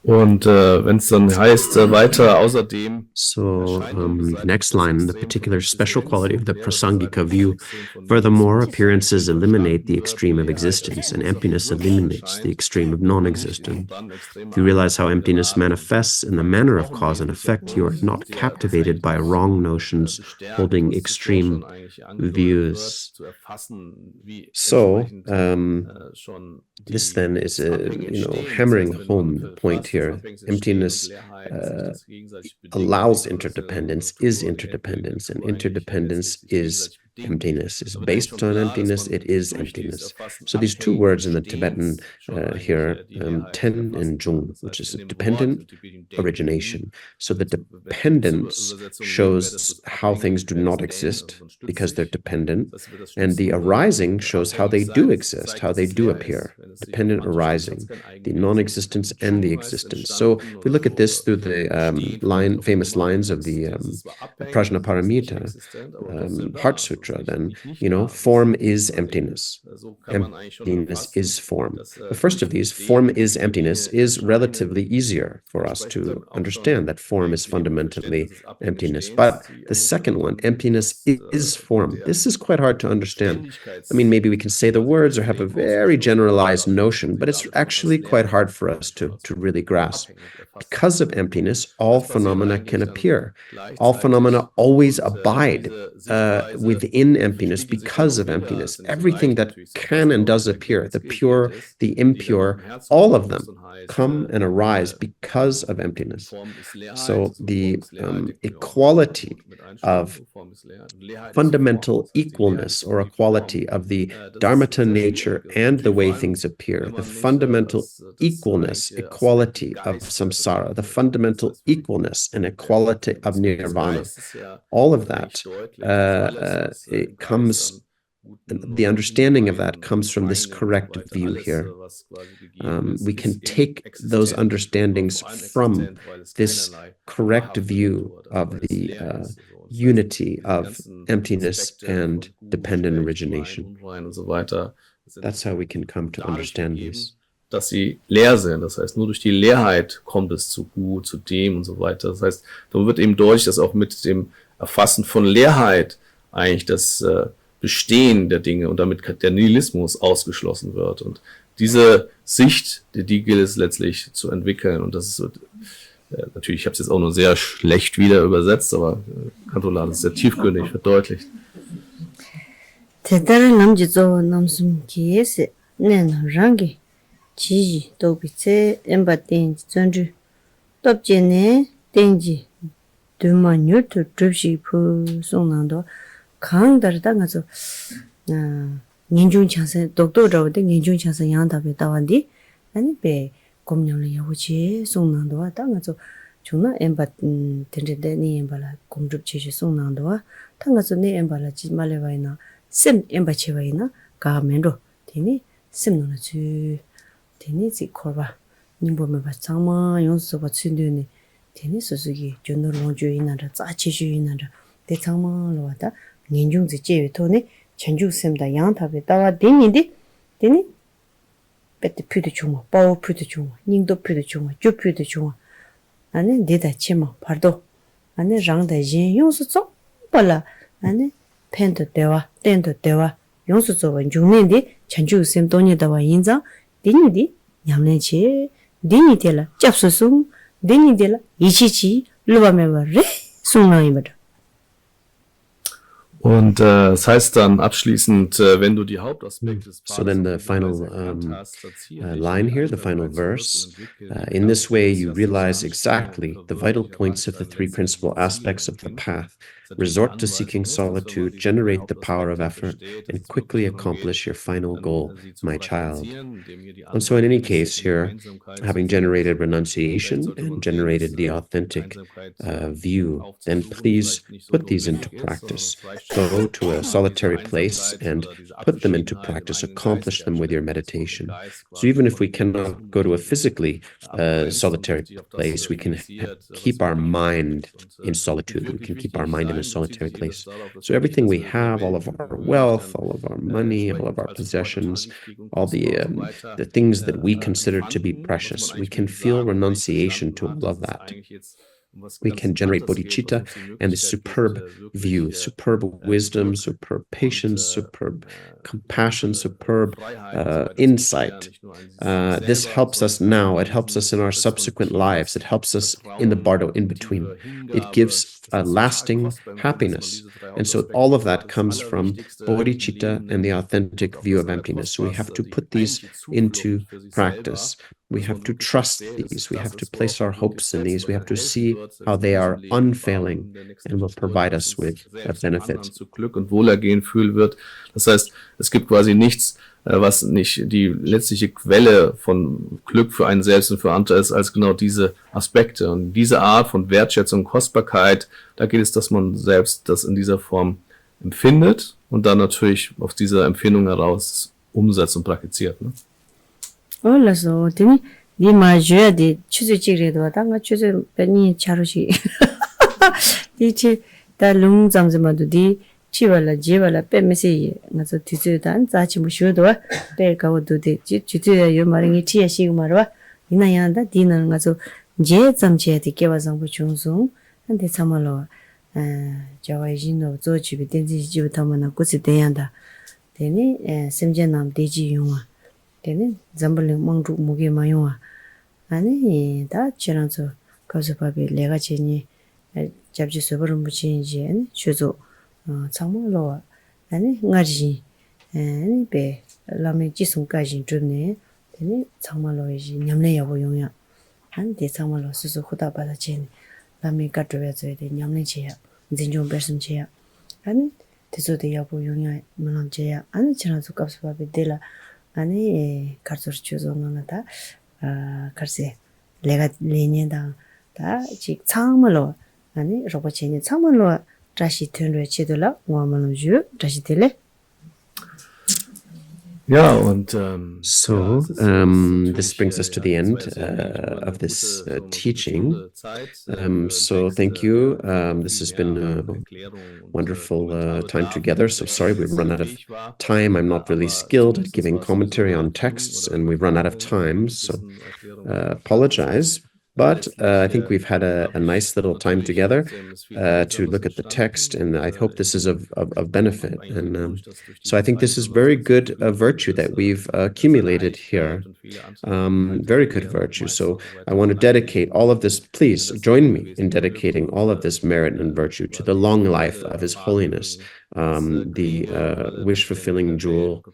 Und wenn es dann heißt, weiter außerdem... So, next line, the particular special quality of the Prasangika view. Furthermore, appearances eliminate the extreme of existence, and emptiness eliminates the extreme of non-existence. If you realize how emptiness manifests in the manner of cause and effect, you are not captivated by wrong notions holding extreme views. So, this then is hammering home the point here. Emptiness allows interdependence, is interdependence, and interdependence is emptiness. Is based on emptiness, it is emptiness. So these two words in the Tibetan here, ten and jung, which is a dependent origination. So the dependence shows how things do not exist because they're dependent, and the arising shows how they do exist, how they do appear. Dependent arising, the non-existence and the existence. So if we look at this through the famous lines of the Prajnaparamita Heart Sutra, then, form is emptiness. Emptiness is form. The first of these, form is emptiness, is relatively easier for us to understand, that form is fundamentally emptiness. But the second one, emptiness is form. This is quite hard to understand. I mean, maybe we can say the words or have a very generalized notion, but it's actually quite hard for us to really grasp. Because of emptiness, all phenomena can appear. All phenomena always abide within emptiness because of emptiness. Everything that can and does appear, the pure, the impure, all of them come and arise because of emptiness. So the equality of fundamental equalness, or equality of the dharmata nature and the way things appear, the fundamental equalness, equality of samsara, the fundamental equalness and equality of nirvana, all of that it comes. The understanding of that comes from this correct view here. We can take those understandings from this correct view of the unity of emptiness and dependent origination. That's how we can come to understand these. Dass sie leer sind. Das heißt, nur durch die Leerheit kommt es zu Gut, zu dem und so weiter. Das heißt, da wird eben deutlich, dass auch mit dem Erfassen von Leerheit eigentlich das Bestehen der Dinge und damit der Nihilismus ausgeschlossen wird. Und diese Sicht, die gilt es letztlich zu entwickeln. Und das ist natürlich, ich habe es jetzt auch nur sehr schlecht wieder übersetzt, aber Khandro hat es sehr tiefgründig verdeutlicht. Ji dobi tse emba tenji zonju dobje ne tenji duma nyutu drupshi pu songnando kandar da nga zo ngenjung chansen doktor rawo de ngenjung chansen yang dabe dawandi ani be komnyamle yawoche songnando wa da nga zo chungna emba tenji de ni emba la komdrup cheche songnando wa da nga zo ne emba la jimale waina sim emba che waina ka menro teni sim nona chu teni zi korba nimbo meba tsangma yonsu soba tsunduyone teni susugi jono longju inara tsa cheju inara te tsangma lowa ta ngenjung zi jewe toni chanju semda yang tabi dawa teni pete pyudu chungwa, bao pyudu chungwa, ningdo pyudu chungwa, jo pyudu chungwa ane deda chema pardo ane rangda yin yonsu tso pala ane pento dewa, tento dewa yonsu soba jungnendi chanju sem toni dawa yinzang dini di nyamlen che dini tela chapso sung dini tela ichichi luba meba re sunga imada. Und das heißt dann abschließend, wenn du die Hauptaspekte des So then the final line here, the final verse, in this way you realize exactly the vital points of the three principal aspects of the path. Resort to seeking solitude, generate the power of effort, and quickly accomplish your final goal, my child. And so in any case here, having generated renunciation and generated the authentic view, then please put these into practice. Go to a solitary place and put them into practice, accomplish them with your meditation. So even if we cannot go to a physically solitary place, we can keep our mind in solitude. We can keep our mind in a solitary place. So everything we have, all of our wealth, all of our money, all of our possessions, all the things that we consider to be precious, we can feel renunciation to all of that. We can generate bodhicitta and this superb view, superb wisdom, superb patience, superb compassion, superb insight. This helps us now. It helps us in our subsequent lives. It helps us in the bardo in between. It gives a lasting happiness. And so all of that comes from bodhicitta and the authentic view of emptiness. So we have to put these into practice. We have to trust these. We have to place our hopes in these. We have to see how they are unfailing and will provide us with a benefit. Zu Glück und Wohlergehen fühlen wird. Das heißt, es gibt quasi nichts, was nicht die letztliche Quelle von Glück für einen selbst und für andere ist, als genau diese Aspekte. Und diese Art von Wertschätzung, Kostbarkeit, da geht es, dass man selbst das in dieser Form empfindet und dann natürlich aus dieser Empfindung heraus umsetzt und praktiziert. Ne? Hola so, teni di ma jua di chuzu chigre do ta nga chuzu pani charushi. Di chi ta lung zamzama do di chi wala je wala pe mesi nga so tizu dan za chi mu shu do pe ka wo do de chi chu yo ma ringi chi ya shi ma ro ina ya da di na nga so je zam che di ke wa zang bu chung su an de sama lo jawa jin no zo chi bi den ji ji bu ta ma na ku si de ya da teni semje nam de ji yo wa teni zambale mangru muge maywa ani da chiranzo kazo pabe lega cheni 잡지 서버를 무치인지 주조 창문로 아니 ngaji 아니 배 라메 지송까지 좀네 되니 창문로 이제 냠내 여보 용야 한대 창문로 수수 후다 받아진 라메 가져야줘야 돼 냠내 제야 진정 말씀제야 아니 대소대 여보 용야 물론제야 아니 지나서 값을 밥에 데라 아니 가르쳐 주조는다 가르세 내가 내년다 다지 창문로 아니 로봇이 창문로 다시 틀려 치들라 뭐만은 주 다시 틀래 Ja, und So, this brings us to the end of this teaching. So thank you. This has been a wonderful time together. So sorry we've run out of time. I'm not really skilled at giving commentary on texts, and we've run out of time. So apologize. But I think we've had a nice little time together to look at the text, and I hope this is of benefit. And so I think this is very good virtue that we've accumulated here. Very good virtue. So I want to dedicate all of this. Please join me in dedicating all of this merit and virtue to the long life of His Holiness, the wish-fulfilling jewel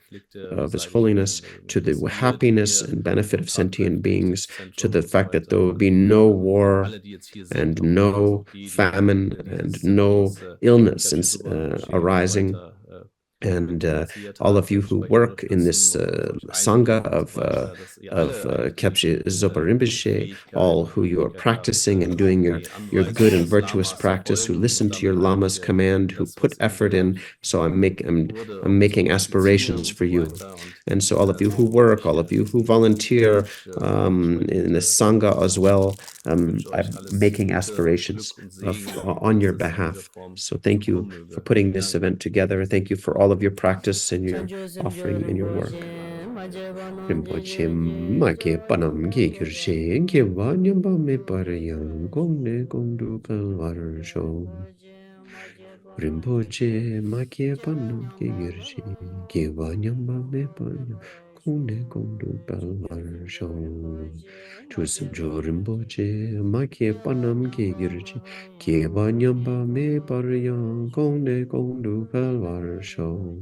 of His Holiness, to the happiness and benefit of sentient beings, to the fact that there will be no war and no famine and no illness arising. And all of you who work in this Sangha of Kyabje Zopa Rinpoche, all who you are practicing and doing your good and virtuous practice, who listen to your Lama's command, who put effort in. So I'm making aspirations for you. And so all of you who work, all of you who volunteer in the Sangha as well, I'm making aspirations on your behalf. So thank you for putting this event together. Thank you for all of your practice and your offering and your work. Rinpoche ma ke panam ge gyurshe ge wa nyamba me parayam gom ne gom du kalvar sho. Rinpoche ma ke panam ge gyurshe ge wa nyamba me parayam gom ne gom du kalvar sho. Chusumjo Rinpoche ma ke panam ge gyurshe ge wa nyamba me parayam gom ne gom du kalvar sho.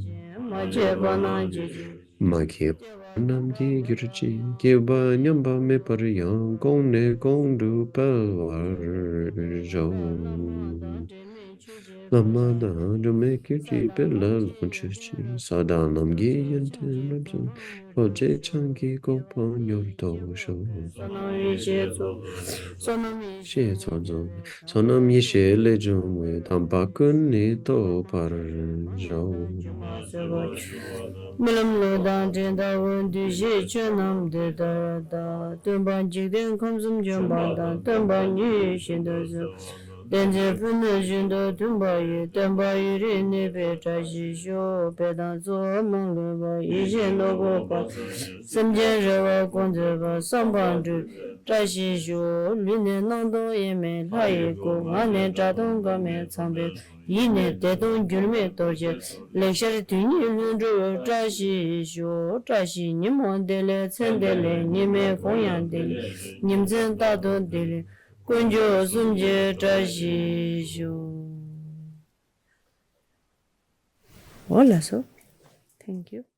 Ma ke Nam ki gyurchi keba nyamba me pariyang gong ne gong du palwar zhong. Lama da me kirchi pela lonchuchi sada nam gi yente namsang roje changi gopa nyor do shong. She zong sonam yi she le zhong we tamba kun ni to par zhong. Milam lo dan jen da wun du she chen nam de da da dun ban jik den kom sum jen ban dan dun ban yu shin da zu den je fun ne shin da dun ba yu den ba yu ri ne pe cha shi shu pe dan zo mong le ba yi shin do go pa sam jen re wa gong ze ba sam ban ju cha shi shu lu ne nang do ye me la ye go nga ne cha dong ga me chang pe yi ne de dong gyur me do je le shar tu ni lu zhu zha xi xiu zha xi ni mo de le chen de le ni me gong yang de le ni m zhen da dong de le gong jiu sun jie zha xi xiu. Hola, so. Thank you.